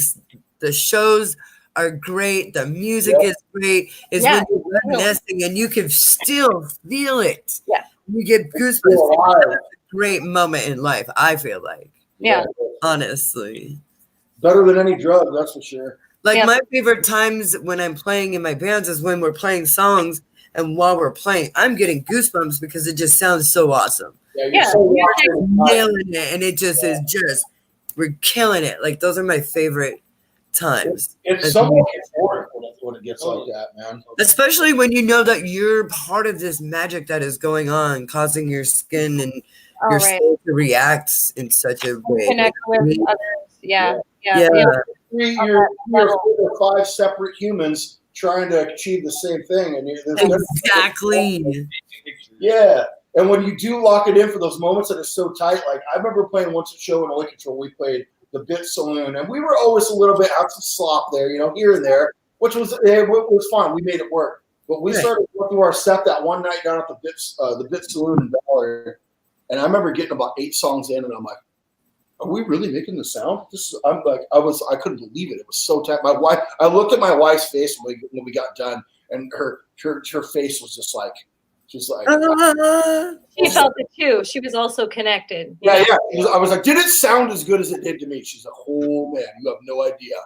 the shows are great, the music is great. Is when you're reminiscing and you can still feel it. Yeah, you get goosebumps. That's a great moment in life. I feel like. Yeah, honestly, better than any drug, that's for sure. Like my favorite times when I'm playing in my bands is when we're playing songs, and while we're playing, I'm getting goosebumps because it just sounds so awesome. Yeah, we're nailing it, and it just is we're killing it. Like those are my favorite times. It's somewhat euphoric when it gets like that, man. Especially when you know that you're part of this magic that is going on, causing your skin and your soul to react in such a way. Connect with others. Yeah. You're 4 or 5 separate humans trying to achieve the same thing, and exactly. Yeah. And when you do lock it in for those moments that are so tight, like I remember playing once a show in Oi Control, we played the Bit Saloon, and we were always a little bit out some slop there, here and there, which was fine. We made it work. But we started going through our set that one night down at the Bit Saloon in Ballard, and I remember getting about 8 songs in, and I'm like, "Are we really making the sound?" I couldn't believe it. It was so tight. My wife, I looked at my wife's face when we got done, and her face was just like, She's like, She felt it too. She was also connected. yeah. I was like, did it sound as good as it did to me? She's like, oh man, you have no idea.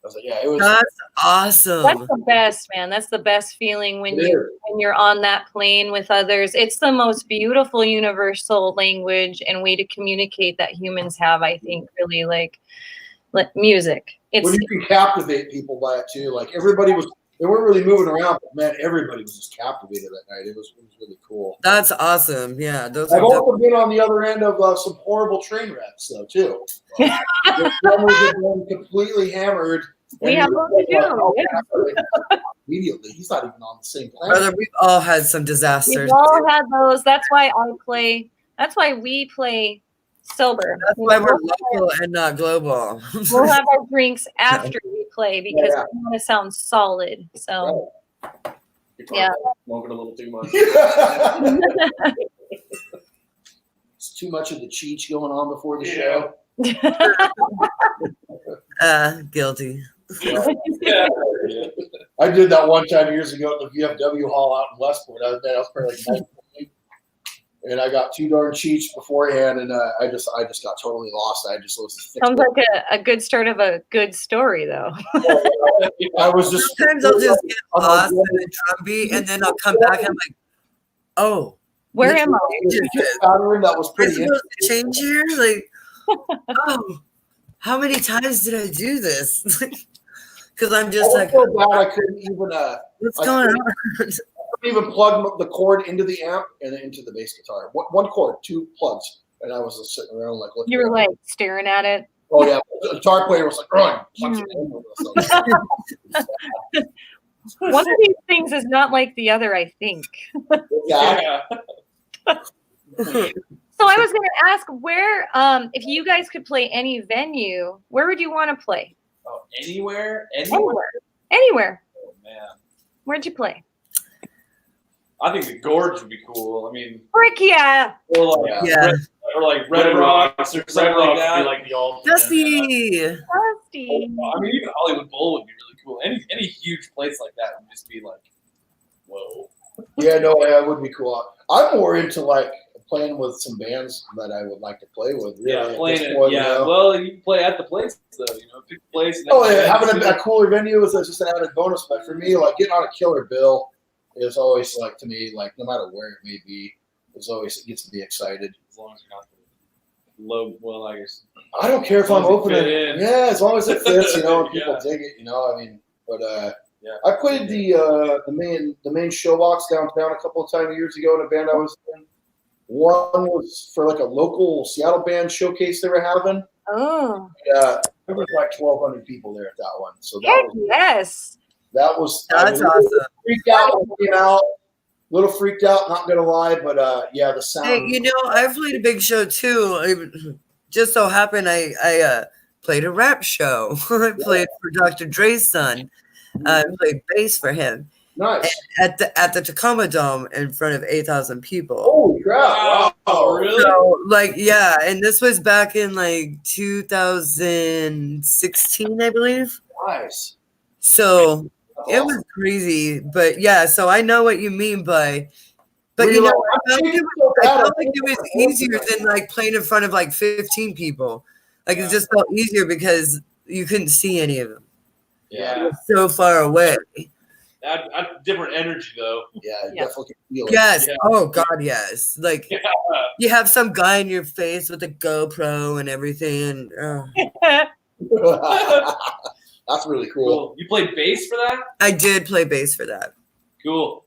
I was like, yeah, it was. That's awesome. That's the best, man. That's the best feeling when you're on that plane with others. It's the most beautiful universal language and way to communicate that humans have. I think really like music. When you can captivate people by it too, like everybody was. They weren't really moving around, but man, everybody was just captivated that night. It was really cool. That's awesome. Yeah, I've also been on the other end of some horrible train wrecks, though, too. The drummers have been completely hammered. We have one to do. Immediately, he's not even on the same planet. Brother, we've all had some disasters. We've all had those. That's why I play. That's why we play sober. That's why we're local and not global. We'll have our drinks after we play because we want to sound solid. So, yeah. Smoking a little too much. It's too much of the cheech going on before the show. Guilty. Yeah. I did that one time years ago at the VFW hall out in Westport. I was probably like 19. And I got too darn cheech beforehand, and I just got totally lost. I just was. Sounds like a good start of a good story, though. I was just. Sometimes I'll just get lost in the drum beat, and then I'll come back and I'm like, "Oh, where am I?" That was pretty. Supposed to change here, like, oh, how many times did I do this? Because I'm just like, so bad I couldn't even. What's going on? Even plug the cord into the amp and then into the bass guitar. One cord, 2 plugs, and I was just sitting around like looking. You were like staring at it. Oh yeah, the guitar player was like, "Run!" One of these things is not like the other, I think. Yeah. So I was going to ask where, if you guys could play any venue, where would you want to play? Oh, anywhere? Anywhere. Oh man, Where'd you play? I think the Gorge would be cool. I mean, Frick yeah. or like Red Rocks or something like that. Would be like the ultimate. Dusty. Dusty. I mean, even Hollywood Bowl would be really cool. Any huge place like that would just be like, whoa. Yeah, no, that would be cool. I'm more into like playing with some bands that I would like to play with. Really, Yeah, playing it. point, Yeah, you know? well, you can play at the place though. Pick the place. And Oh, yeah, having a cooler venue is just an added bonus. But for me, like getting on a killer bill is always like to me, like no matter where it may be, it gets me excited. As long as you're not low, well, I guess. I don't care if I'm opening. Yeah, as long as it fits, and people Yeah. dig it, I mean, but Yeah. I played the main showbox downtown a couple of times years ago in a band I was in. One was for like a local Seattle band showcase they were having. Oh. Yeah, there was like 1,200 people there at that one. So Yes. that was That's awesome. Freaked out when it came out. A little freaked out, not gonna lie, but yeah, the sound. Hey, I've played a big show too. It just so happened I played a rap show. I played for Dr. Dre's son. I played bass for him. Nice. At the Tacoma Dome in front of 8,000 people. Holy crap! Wow, really? So, yeah, and this was back in like 2016, I believe. Nice. So it was crazy, but yeah. So I know what you mean by, but I felt like it was easier than like playing in front of like 15 people. Like it just felt easier because you couldn't see any of them. Yeah. So far away. Different energy though. Yeah, definitely can feel it. Yes. Yeah. Oh God, yes. Like you have some guy in your face with a GoPro and everything. That's really cool. You played bass for that? I did play bass for that. Cool.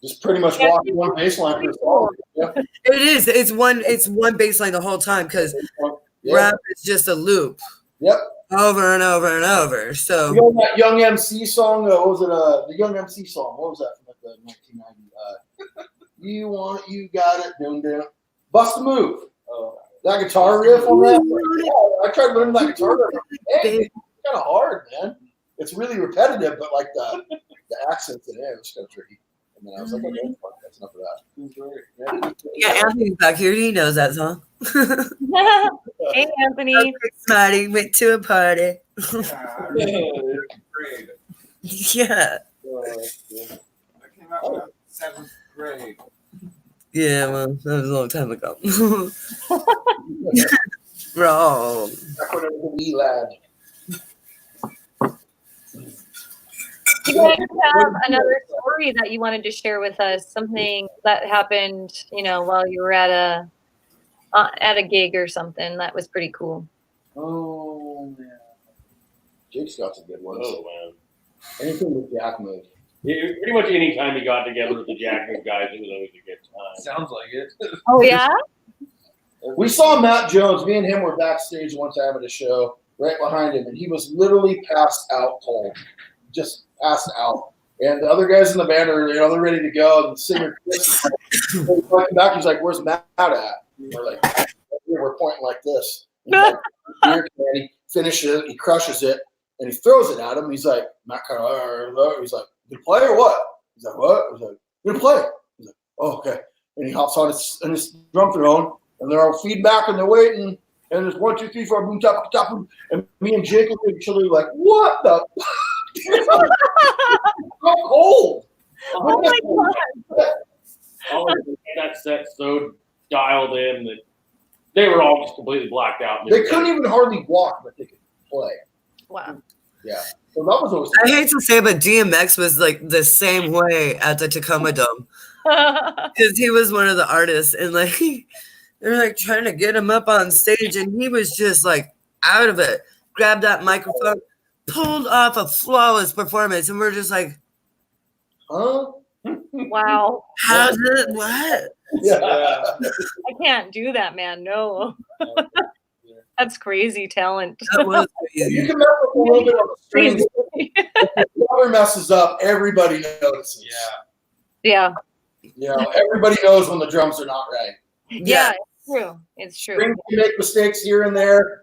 Just pretty much walk one bass line for a song. Yeah. It is. It's one bass line the whole time because rap is just a loop. Yep. Over and over and over. So you know that Young MC song? What was it? The Young MC song. What was that from like the 1990s? You want it, you got it. Doom down. Bust a move. That guitar riff on that. I tried learning that guitar riff. Hey, it's kind of hard, man. It's really repetitive, but like the accents in it was kind of tricky. And then I was like, okay, that's enough of that. yeah, Anthony's back here. He knows that song. Hey, Anthony. Smarty went to a party. Yeah. 7th grade. Yeah, well, that was a long time ago. Bro. Back when I was a wee lad. You guys have another story that you wanted to share with us, something that happened, while you were at a gig or something. That was pretty cool. Oh, man. Jake's got some good ones. Oh, man. Anything with Jack move. Pretty much any time he got together with the Jack Move guys, it was always a good time. Sounds like it. Oh yeah? We saw Matt Jones. Me and him were backstage one time at a show right behind him, and he was literally passed out cold. Just passed out. And the other guys in the band are, they're ready to go. And the singer, Chris, back, he's like, "Where's Matt at?" And we're like, we're pointing like this. He's like, "Here, man." He finishes it, he crushes it, and he throws it at him. He's like, Matt kind of, he's like, "You play or what?" He's like, "What?" He's like, "You gonna play?" He's like, "Oh, okay." And he hops on his drum throne, and they're all feeding back and they're waiting. And there's 1, 2, 3, 4, boom, tap, tap, boom. And me and Jake look at each other like, "What the?" So cold. Oh my god. All of that set so dialed in that they were all just completely blacked out. They couldn't even hardly walk, but they could play. Wow. Yeah. So that was always. I hate to say it, but DMX was like the same way at the Tacoma Dome. Because he was one of the artists, and like they're like trying to get him up on stage, and he was just like out of it. Grabbed that microphone, pulled off a flawless performance, and we're just like, Huh? Wow. how's it? What? Yeah. I can't do that, man. No. That's crazy talent. That was You crazy. can mess up a little bit on the strings. Crazy. If the drummer messes up, everybody notices. Yeah. Everybody knows when the drums are not right. Yeah, it's true. It's true. Strings can make mistakes here and there.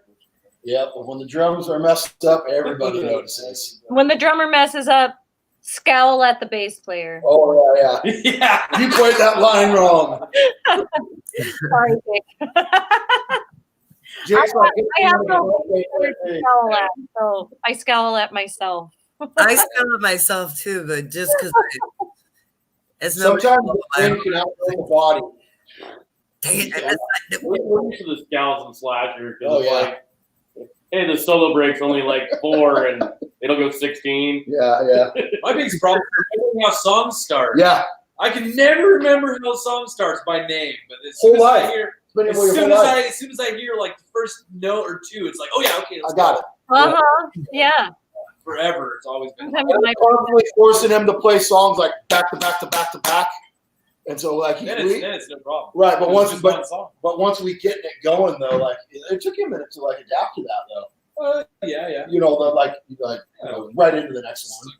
Yeah, but when the drums are messed up, everybody notices. When the drummer messes up, scowl at the bass player. Oh, yeah. Yeah. You played that line wrong. Sorry, Dick. Jake's like, I have no to scowl at, so I scowl at myself. I scowl at myself too, but just because it's no. sometimes the brain can outweigh the body. Dang it, We're used to the scowls and slashers. Oh, yeah. Like, hey, the solo break's only like 4 and it'll go 16. Yeah. My biggest problem is remembering how songs start. Yeah. I can never remember how a song starts by name, but as Whole soon as life. I hear, But as anyway, soon your as whole life. as soon as I hear like the first note or two, it's like, oh yeah, okay, let's I got go. it. Uh-huh. Yeah. Forever, it's always been. Sometimes I'm my constantly forcing him to play songs like back to back to back to back. And so like Then it's no problem. right, but It's once just but one song. once we get it going though, like it took him a minute to like adapt to that though. Yeah. Right into the next one.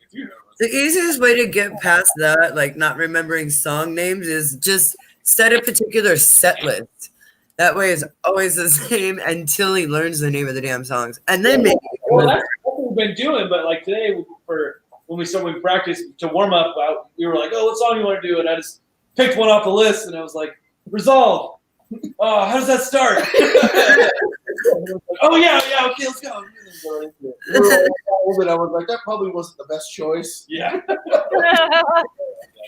The easiest way to get past that, like not remembering song names, is just set a particular set list. That way it's always the same until he learns the name of the damn songs. And then maybe Well, that's what we've been doing, but like today, when we practiced to warm up, we were like, oh, what song you want to do? And I just picked one off the list, and I was like, Resolve. Oh, how does that start? Oh yeah, okay, let's go. We were all old, and I was like, that probably wasn't the best choice. Yeah.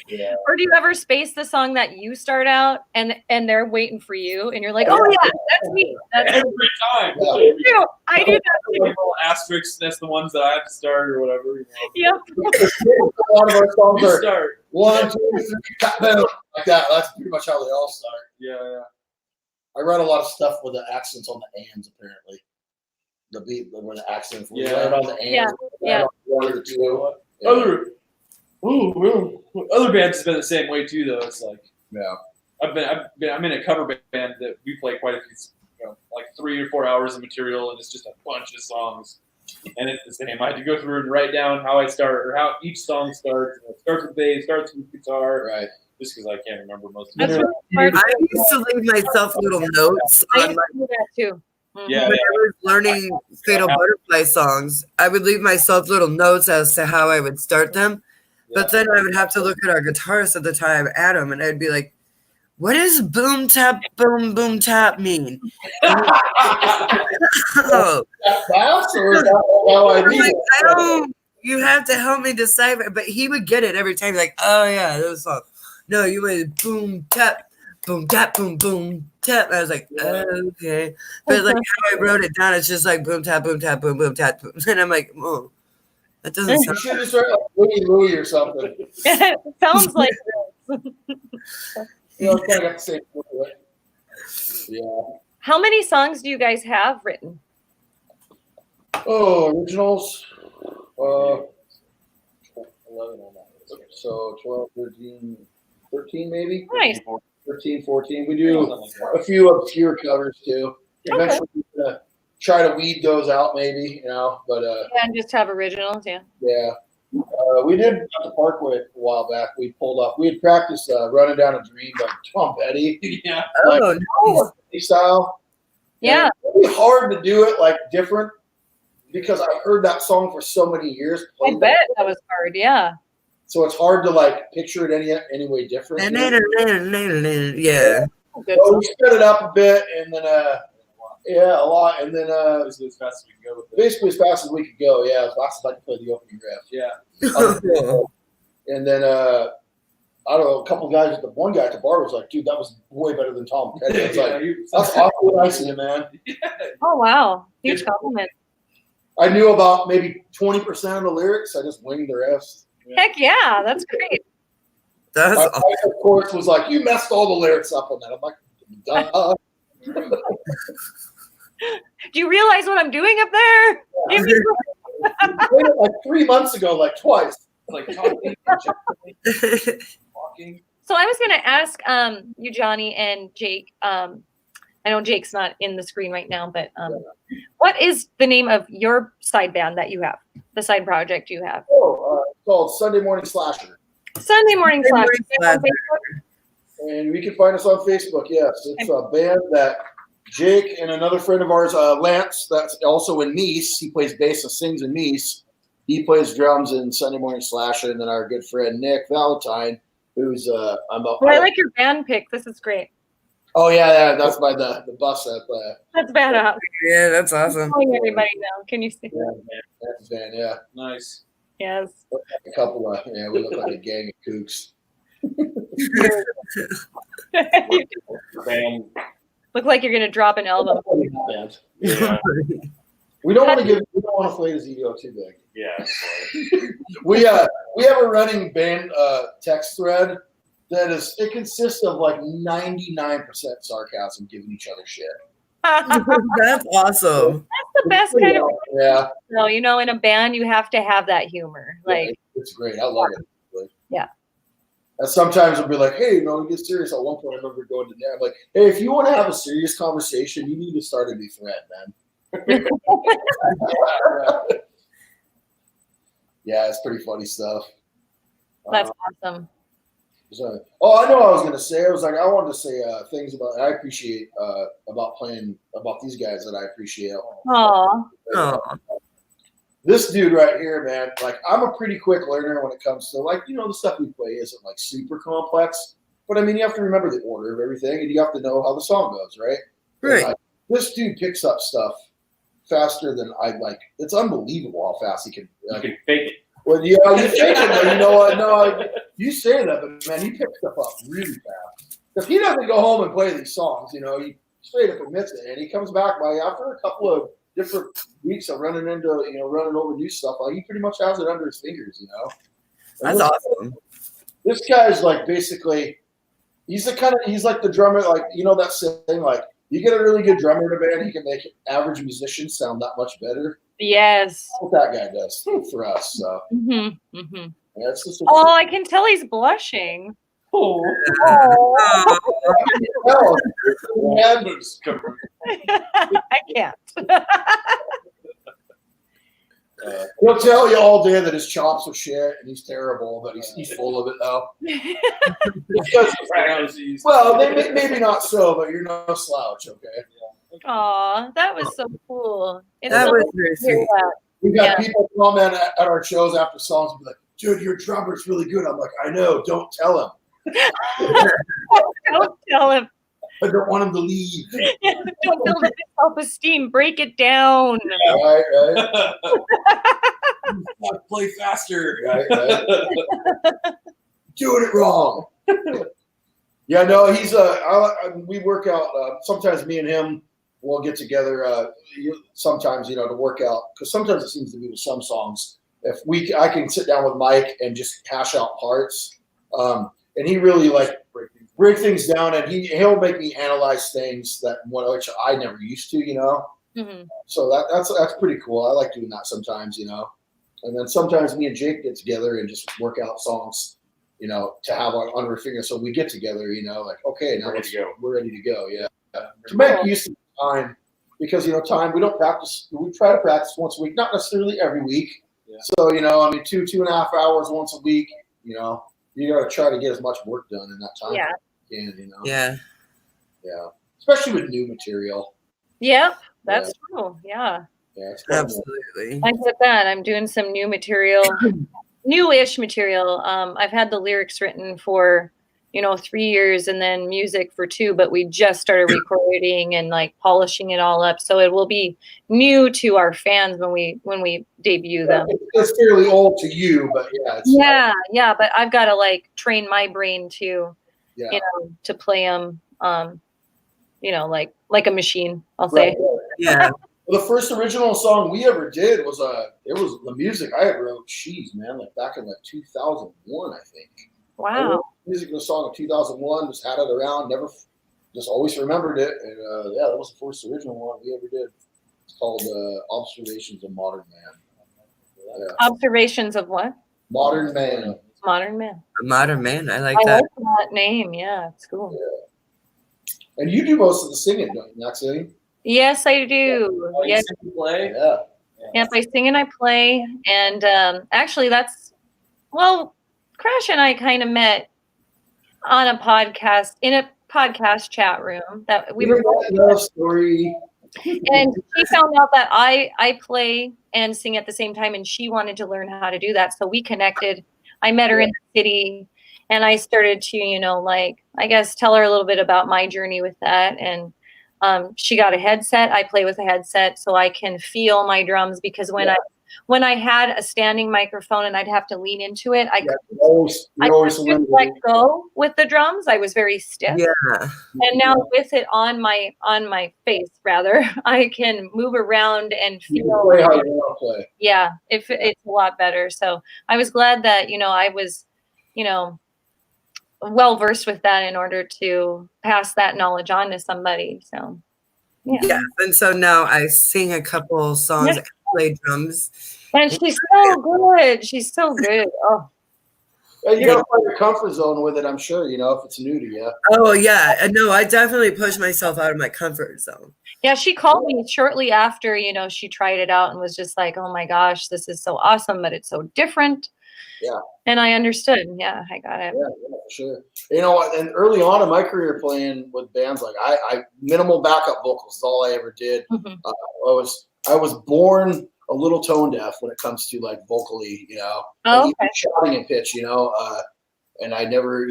Yeah. Or do you ever space the song that you start out and they're waiting for you and you're like, oh yeah, that's me. That's Every time. Yeah. me too. I do that Like too. little asterisks, that's the ones that I have to start or whatever. Yep. A lot of our songs You are start. 1, 2, 3, cut down, like that. That's pretty much how they all start. Yeah. I read a lot of stuff with the accents on the ands, apparently. The beat where the accents were Yeah. right on the ands. Yeah. Right on one or two. Yeah. Other bands have been the same way too, though. It's like Yeah. I'm in a cover band that we play quite a few, like 3 or 4 hours of material, and it's just a bunch of songs. And it's the same. I had to go through and write down how I start or how each song starts. It starts with bass, starts with guitar, Right. just because I can't remember most of That's it. really hard. I used to leave myself little notes I on used my to do that too. Mhm. Yeah. when I was learning Fatal Butterfly songs. I would leave myself little notes as to how I would start them. But then I would have to look at our guitarist at the time, Adam, and I'd be like, what does boom tap mean? Oh, That fast, or is that how I I'm read like, it? I don't. You have to help me decipher. But he would get it every time. Like, oh yeah, those songs. no, you went boom, tap, boom, tap, boom, boom, tap. I was like, okay. But like how I wrote it down, it's just like boom, tap, boom, tap, boom, boom, tap, boom. And I'm like, oh, that doesn't You sound should just write like Louie Louie or something. It sounds like You know, it's kind of got the same feel to it. Yeah. How many songs do you guys have written? Oh, originals. 11 on that. So 12, 13 maybe? Nice. 13, 14. We do a few obscure covers too. Eventually, we're gonna try to weed those out, maybe, you know. But Yeah, and just have originals, yeah. yeah, we did at the Parkway a while back. We pulled up. We had practiced "Running Down a Dream" by Tom Petty. Yeah. Like, oh, nice. style. Yeah. And it's really hard to do it like different because I've heard that song for so many years. I bet that was hard, yeah. So it's hard to like picture it any way different. You know? Yeah. Good Well, song. we sped it up a bit, and then yeah, a lot, and then Basically as fast as we can go with it. basically as fast as we could go. Yeah, as fast as I could play the opening riff. Yeah. And then I don't know, a couple guys. The one guy at the bar was like, "Dude, that was way better than Tom Petty." I was like, "That's awfully nice of you, man." Oh, wow. Huge compliment. I knew about maybe 20% of the lyrics. I just winged the rest. Heck yeah, that's great. That's My awesome. wife, of course, was like, "You messed all the lyrics up on that." I'm like, "Duh." Do you realize what I'm doing up there? We played it like 3 months ago, like twice. Like talking, walking. So I was going to ask you, Johnny, and Jake. I know Jake's not in the screen right now, but what is the name of your side band that you have? The side project you have? It's called Sunday Morning Slasher. Sunday Morning Slash. And we can find us on Facebook. Yes, it's a band that Jake and another friend of ours, Lance, that's also in Nice. He plays bass and sings in Nice. He plays drums in Sunday Morning Slasher, and then our good friend Nick Valentine, who's I like your band pick. This is great. Oh yeah, that's by the bus at That's badass. Yeah, that's awesome. Showing everybody now. Can you see? that's his band. Yeah, Nice. Yes. a couple of we look like a gang of kooks. Band. Look like you're gonna drop an album. Yeah. We don't want to play his ego too big. Yeah. We have a running band text thread that it consists of like 99% sarcasm, giving each other shit. That's awesome. The best kind of. Yeah, No, you know, in a band, you have to have that humor. Like, it's great. I love it. Yeah. And sometimes I'll be like, "Hey, we get serious." At one point, I remember going to them like, "Hey, if you want to have a serious conversation, you need to start a new thread, man." Yeah, it's pretty funny stuff. that's awesome. So, I know what I was gonna say. I wanted to say things about I appreciate about playing about these guys that I appreciate. Aw. Oh, This dude right here, man. Like, I'm a pretty quick learner when it comes to the stuff we play isn't like super complex, but I mean you have to remember the order of everything and you have to know how the song goes, right? right. And, like, this dude picks up stuff faster than I like. It's unbelievable how fast he can. You can fake it. Well, yeah, you think it, though. You know what? No, you say that, but man, he picks stuff up really fast. If he doesn't go home and play these songs, he straight up admits it, and he comes back by after a couple of different weeks of running over new stuff. Like, he pretty much has it under his fingers, And That's awesome. This guy's like basically, he's like the drummer, like that saying, like you get a really good drummer in a band, he can make average musicians sound that much better. Yes. That's what that guy does for us. So Mm-hmm. Mm-hmm. yeah, it's just Oh, I can tell he's blushing. oh. Oh, I can't. He'll tell you all day that his chops are shit and he's terrible, but he's full of it though. Well, maybe not so, but you're no slouch, okay? Aw, that was so cool. It's that so was cool very to hear sweet. that. We got people comment at our shows after songs and be like, "Dude, your drummer's really good." I'm like, "I know, don't tell him. Don't tell him. I don't want him to leave." Don't build up his self-esteem. Break it down. Yeah, right. Play faster. Doing it wrong. Yeah, no, he's we work out. Sometimes me and him will get together. Sometimes to work out because sometimes it seems to be with some songs. I can sit down with Mike and just hash out parts, and he really break things down, and he'll make me analyze things which I never used to, Mm-hmm. So that's pretty cool. I like doing that sometimes, and then sometimes me and Jake get together and just work out songs, to have on our fingers. So we get together, okay, now we're ready to go. Yeah. To make use of time, because time we don't practice. We try to practice once a week, not necessarily every week. Yeah. So 2.5 hours once a week. You got to try to get as much work done in that time. Yeah. Yeah. Yeah. Especially with new material. Yep, that's true. Yeah. Yeah, it's Absolutely. I get that. I'm doing some new material, newish material. I've had the lyrics written for 3 years and then music for 2, but we just started recording and polishing it all up, so it will be new to our fans when we debut them. It's fairly old to you, but yeah, but I've got to train my brain to to play them like a machine, I'll say. Yeah. Well, the first original song we ever did was it was the music I wrote. Man, back in 2001, I think. Wow. Music in the song in 2001. Just had it around. Never, just always remembered it. And that was the first original one we ever did. It's called "Observations of Modern Man." Yeah. Observations of what? Modern Man. Modern Man. A modern man. I like I that. like that name. Yeah, it's cool. Yeah. And you do most of the singing, don't you, Maxine? Yes, I do. Oh, Yes. you play? Yeah. Yep, I sing and I play. And actually, Crash and I kind of met on a podcast, in a podcast chat room that we were Love story. and she found out that I play and sing at the same time, and she wanted to learn how to do that. So we connected. I met her in the city, and I started to, I guess, tell her a little bit about my journey with that. And she got a headset. I play with a headset so I can feel my drums, because when I had a standing microphone and I'd have to lean into it, I couldn't let go with the drums. I was very stiff. Yeah. And now with it on my face, rather, I can move around and feel. Play how you want to play. Yeah, it's a lot better. So I was glad that I was, well versed with that in order to pass that knowledge on to somebody. So yeah. And so now I sing a couple songs, and play drums. And she's so good. She's so good. Oh. You gotta find your comfort zone with it, I'm sure, if it's new to you. Oh yeah. No, I definitely push myself out of my comfort zone. Yeah, she called me shortly after, she tried it out and was just like, oh my gosh, this is so awesome, but it's so different. Yeah. And I understood. Yeah, I got it. Yeah, for sure. And early on in my career playing with bands, I minimal backup vocals is all I ever did. Mm-hmm. I was born a little tone deaf when it comes to vocally, Oh, okay. shouting and pitch, and I never,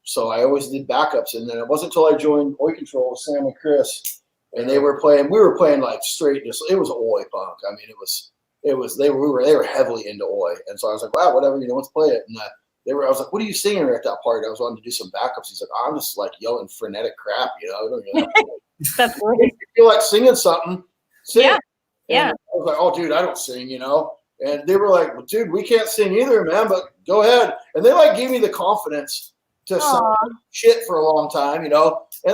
so I always did backups. And then it wasn't until I joined Oi Control with Sam and Chris, and we were playing straight, it was Oi punk. I mean, they were heavily into Oi. And so I was like, wow, whatever, let's play it. And I was like, what are you singing at that part? I was wanting to do some backups. He's like, I'm just yelling frenetic crap, I don't know. That's weird. If you feel like singing something, sing. Yeah. And I was like, oh, dude, I don't sing, And they were like, well, dude, we can't sing either, man, but go ahead. And they gave me the confidence to sing shit for a long time, And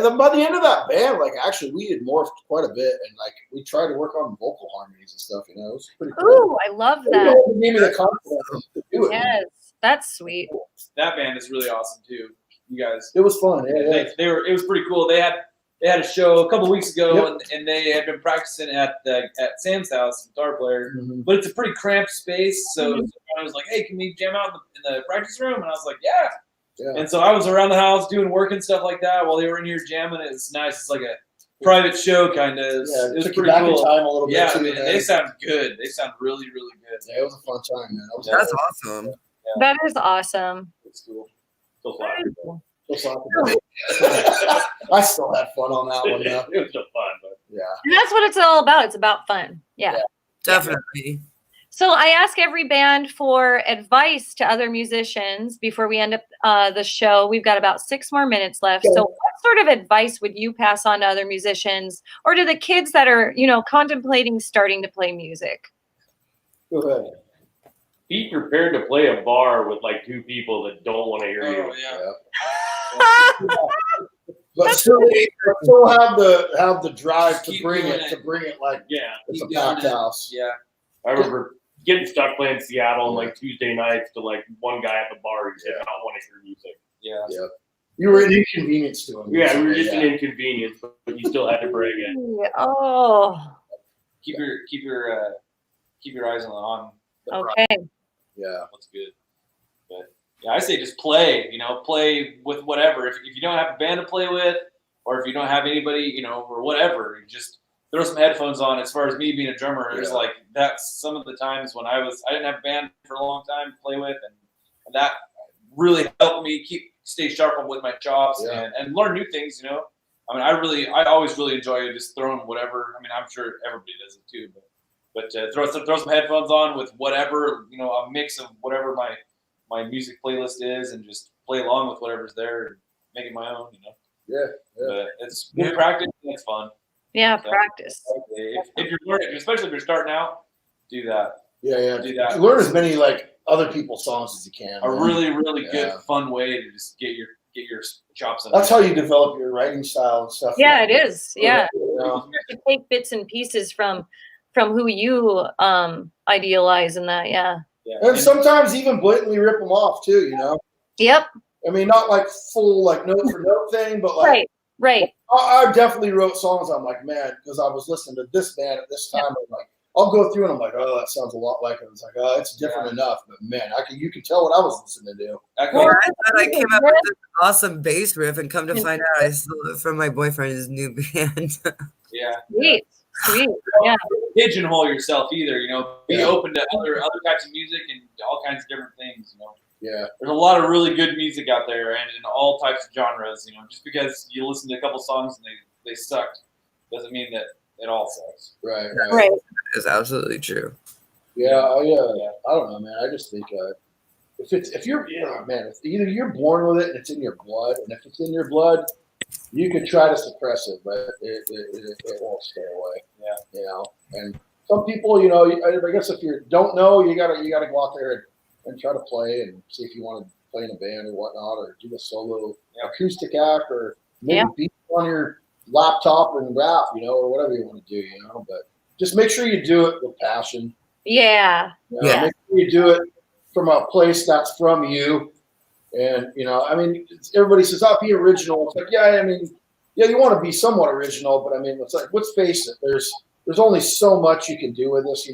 then by the end of that band, actually we had morphed quite a bit, and we tried to work on vocal harmonies and stuff, It was pretty cool. Ooh, I love that. They gave me the confidence to do it. Yes, that's sweet. That band is really awesome too. You guys. It was fun. Yeah. It was pretty cool. They had a show a couple weeks ago, and they had been practicing at Sam's house, guitar player. Mm-hmm. But it's a pretty cramped space, so I was like, "Hey, can we jam out in the practice room?" And I was like, "Yeah." And so I was around the house doing work and stuff like that while they were in here jamming. It's nice. It's like a private show kind of. Yeah, it was pretty cool. In time a little bit. Yeah, too, man, they sound good. They sound really, really good. Yeah, it was a fun time, man. That's awesome. Yeah. That is awesome. It's cool. So fun. I still had fun on that one. It was so fun, but yeah. And that's what it's all about. It's about fun. Yeah. Definitely. So I ask every band for advice to other musicians before we end up the show. We've got about 6 more minutes left. So what sort of advice would you pass on to other musicians or to the kids that are, contemplating starting to play music? Go ahead. Be prepared to play a bar with like 2 people that don't want to hear you. But still have the drive to bring it like it's a packed house. Yeah. I remember getting stuck playing Seattle on like Tuesday nights to like one guy at the bar who did not want to hear music. Yeah. You were an inconvenience to him. Yeah, we were just an inconvenience, but you still had to bring it. Oh. Keep your eyes on the prize. Okay. Yeah. What's good. But yeah, I say just play, play with whatever. If you don't have a band to play with, or if you don't have anybody, or whatever, you just throw some headphones on. As far as me being a drummer, it's like that's some of the times when I didn't have a band for a long time to play with, and that really helped me stay sharp with my chops and learn new things. I mean, I always really enjoy just throwing whatever. I mean, I'm sure everybody does it too, but throw some headphones on with whatever, a mix of whatever my music playlist is, and just play along with whatever's there and make it my own. But it's good practice and it's fun. Yeah, practice. If you're learning, especially if you're starting out, do that. Yeah. Do that. Learn as many like other people's songs as you can. A really, really good, fun way to just get your chops in. That's how you develop your writing style and stuff. Yeah, it is. Yeah. You You take bits and pieces from who you idealize in that. Yeah. And sometimes even blatantly rip them off too. Yep. I mean, not like full like note for note thing, but like right. I definitely wrote songs. I'm like, man, because I was listening to this band at this time. I'm like, I'll go through and I'm like, oh, that sounds a lot like it. It's like, oh, it's different enough, but man, you can tell what I was listening to. Well, I thought I came up with this awesome bass riff, and come to find out, I stole it from my boyfriend's new band. Yeah. Sweet. Yeah. Pigeonhole yourself either. Be open to other types of music and all kinds of different things. Yeah. There's a lot of really good music out there, and in all types of genres. Just because you listen to a couple songs and they sucked, doesn't mean that it all sucks. Right. It's absolutely true. Yeah. I don't know, man. I just think if you're either you're born with it and it's in your blood, and if it's in your blood, you can try to suppress it, but it won't stay away. Yeah. And some people, I guess if you don't know, you gotta go out there and try to play and see if you want to play in a band or whatnot, or do a solo acoustic act, or maybe beat on your laptop and rap, or whatever you want to do, but just make sure you do it with passion. Yeah. Make sure you do it from a place that's from you. And, I mean, everybody says, oh, be original. It's like, you want to be somewhat original, but I mean, it's like, let's face it, there's only so much you can do with this,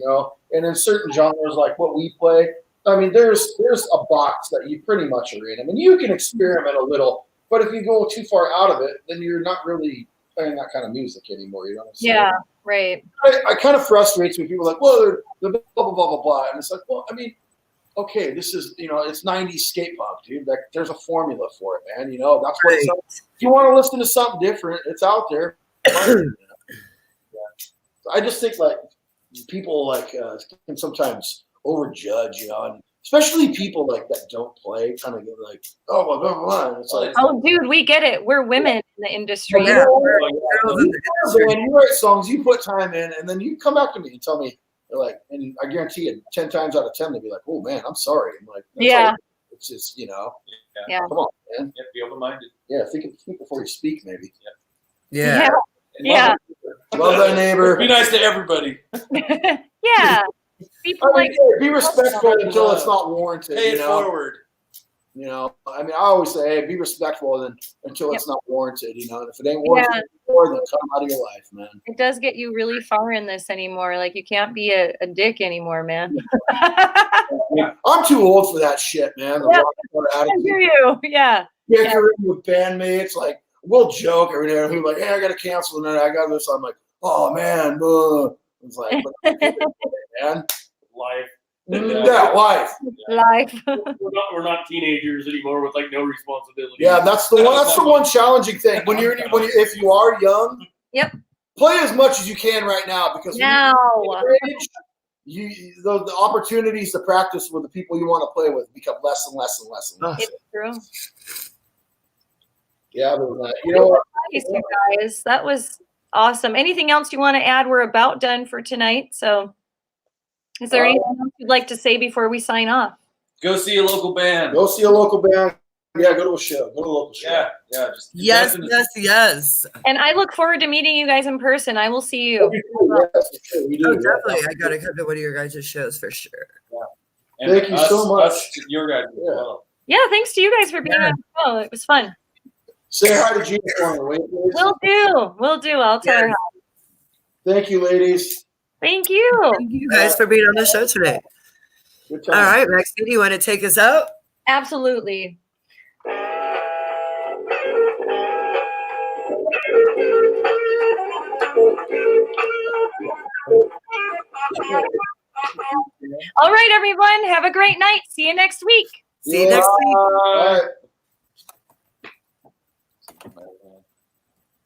and in certain genres like what we play, I mean, there's a box that you pretty much are in. I mean, you can experiment a little, but if you go too far out of it, then you're not really playing that kind of music anymore. You know what I'm saying? Yeah, right. I kind of frustrates me. People are like, well, they're blah, blah, blah, blah, blah. And it's like, well, I mean, okay, this is, it's 90s skate punk, dude. Like, there's a formula for it, man. That's what it's up. If you want to listen to something different, it's out there. I just think, like, people, like, can sometimes overjudge, and especially people like that don't play, kind of get like, oh, blah, blah, blah. It's like, oh, dude, we get it. We're women in the industry. You write songs, you put time in, and then you come back to me and tell me, like, and I guarantee you, 10 times out of 10, they'll be like, oh man, I'm sorry. I'm like, it's just, come on, man. Yeah, be open-minded. Yeah, think before you speak, maybe. Yeah. Love thy neighbor. Be nice to everybody. Yeah. People be respectful until it's not warranted. Pay it forward. I mean, I always say, hey, be respectful until it's not warranted. And if it ain't warranted anymore, then come out of your life, man. It does get you really far in this anymore. Like, you can't be a dick anymore, man. I'm too old for that shit, man. I hear you. Yeah. You're in with bandmates, like, we'll joke every day. We're like, hey, I got to cancel tonight. I got this. I'm like, oh, man. It's like, man. Life. Yeah, life. We're not teenagers anymore with like no responsibility. Yeah, that's the one. That's the one challenging thing. If you are young, yep, play as much as you can right now, because the opportunities to practice with the people you want to play with become less and less and less and less. It's true. Yeah, but, you know what? Nice, you guys. That was awesome. Anything else you want to add? We're about done for tonight. So is there anything else you'd like to say before we sign off? Go see a local band. Go see a local band. Yeah, go to a show. Go to a local show. Yeah. Just Yes, invest in yes. And I look forward to meeting you guys in person. I will see you. Yes, for sure. We do. Oh, definitely. I got to come to one of your guys' shows for sure. And Thank you so much. Your guys as well. Yeah, thanks to you guys for being on the show. It was fun. Say hi to Gina for me, wait, please. Will do. Will do. I'll tell her. Thank you, ladies. Thank you. Thank you guys for being on the show today. Good time. All right, Maxine, you want to take us out? Absolutely. All right, everyone. Have a great night. See you next week. See you next week. All right.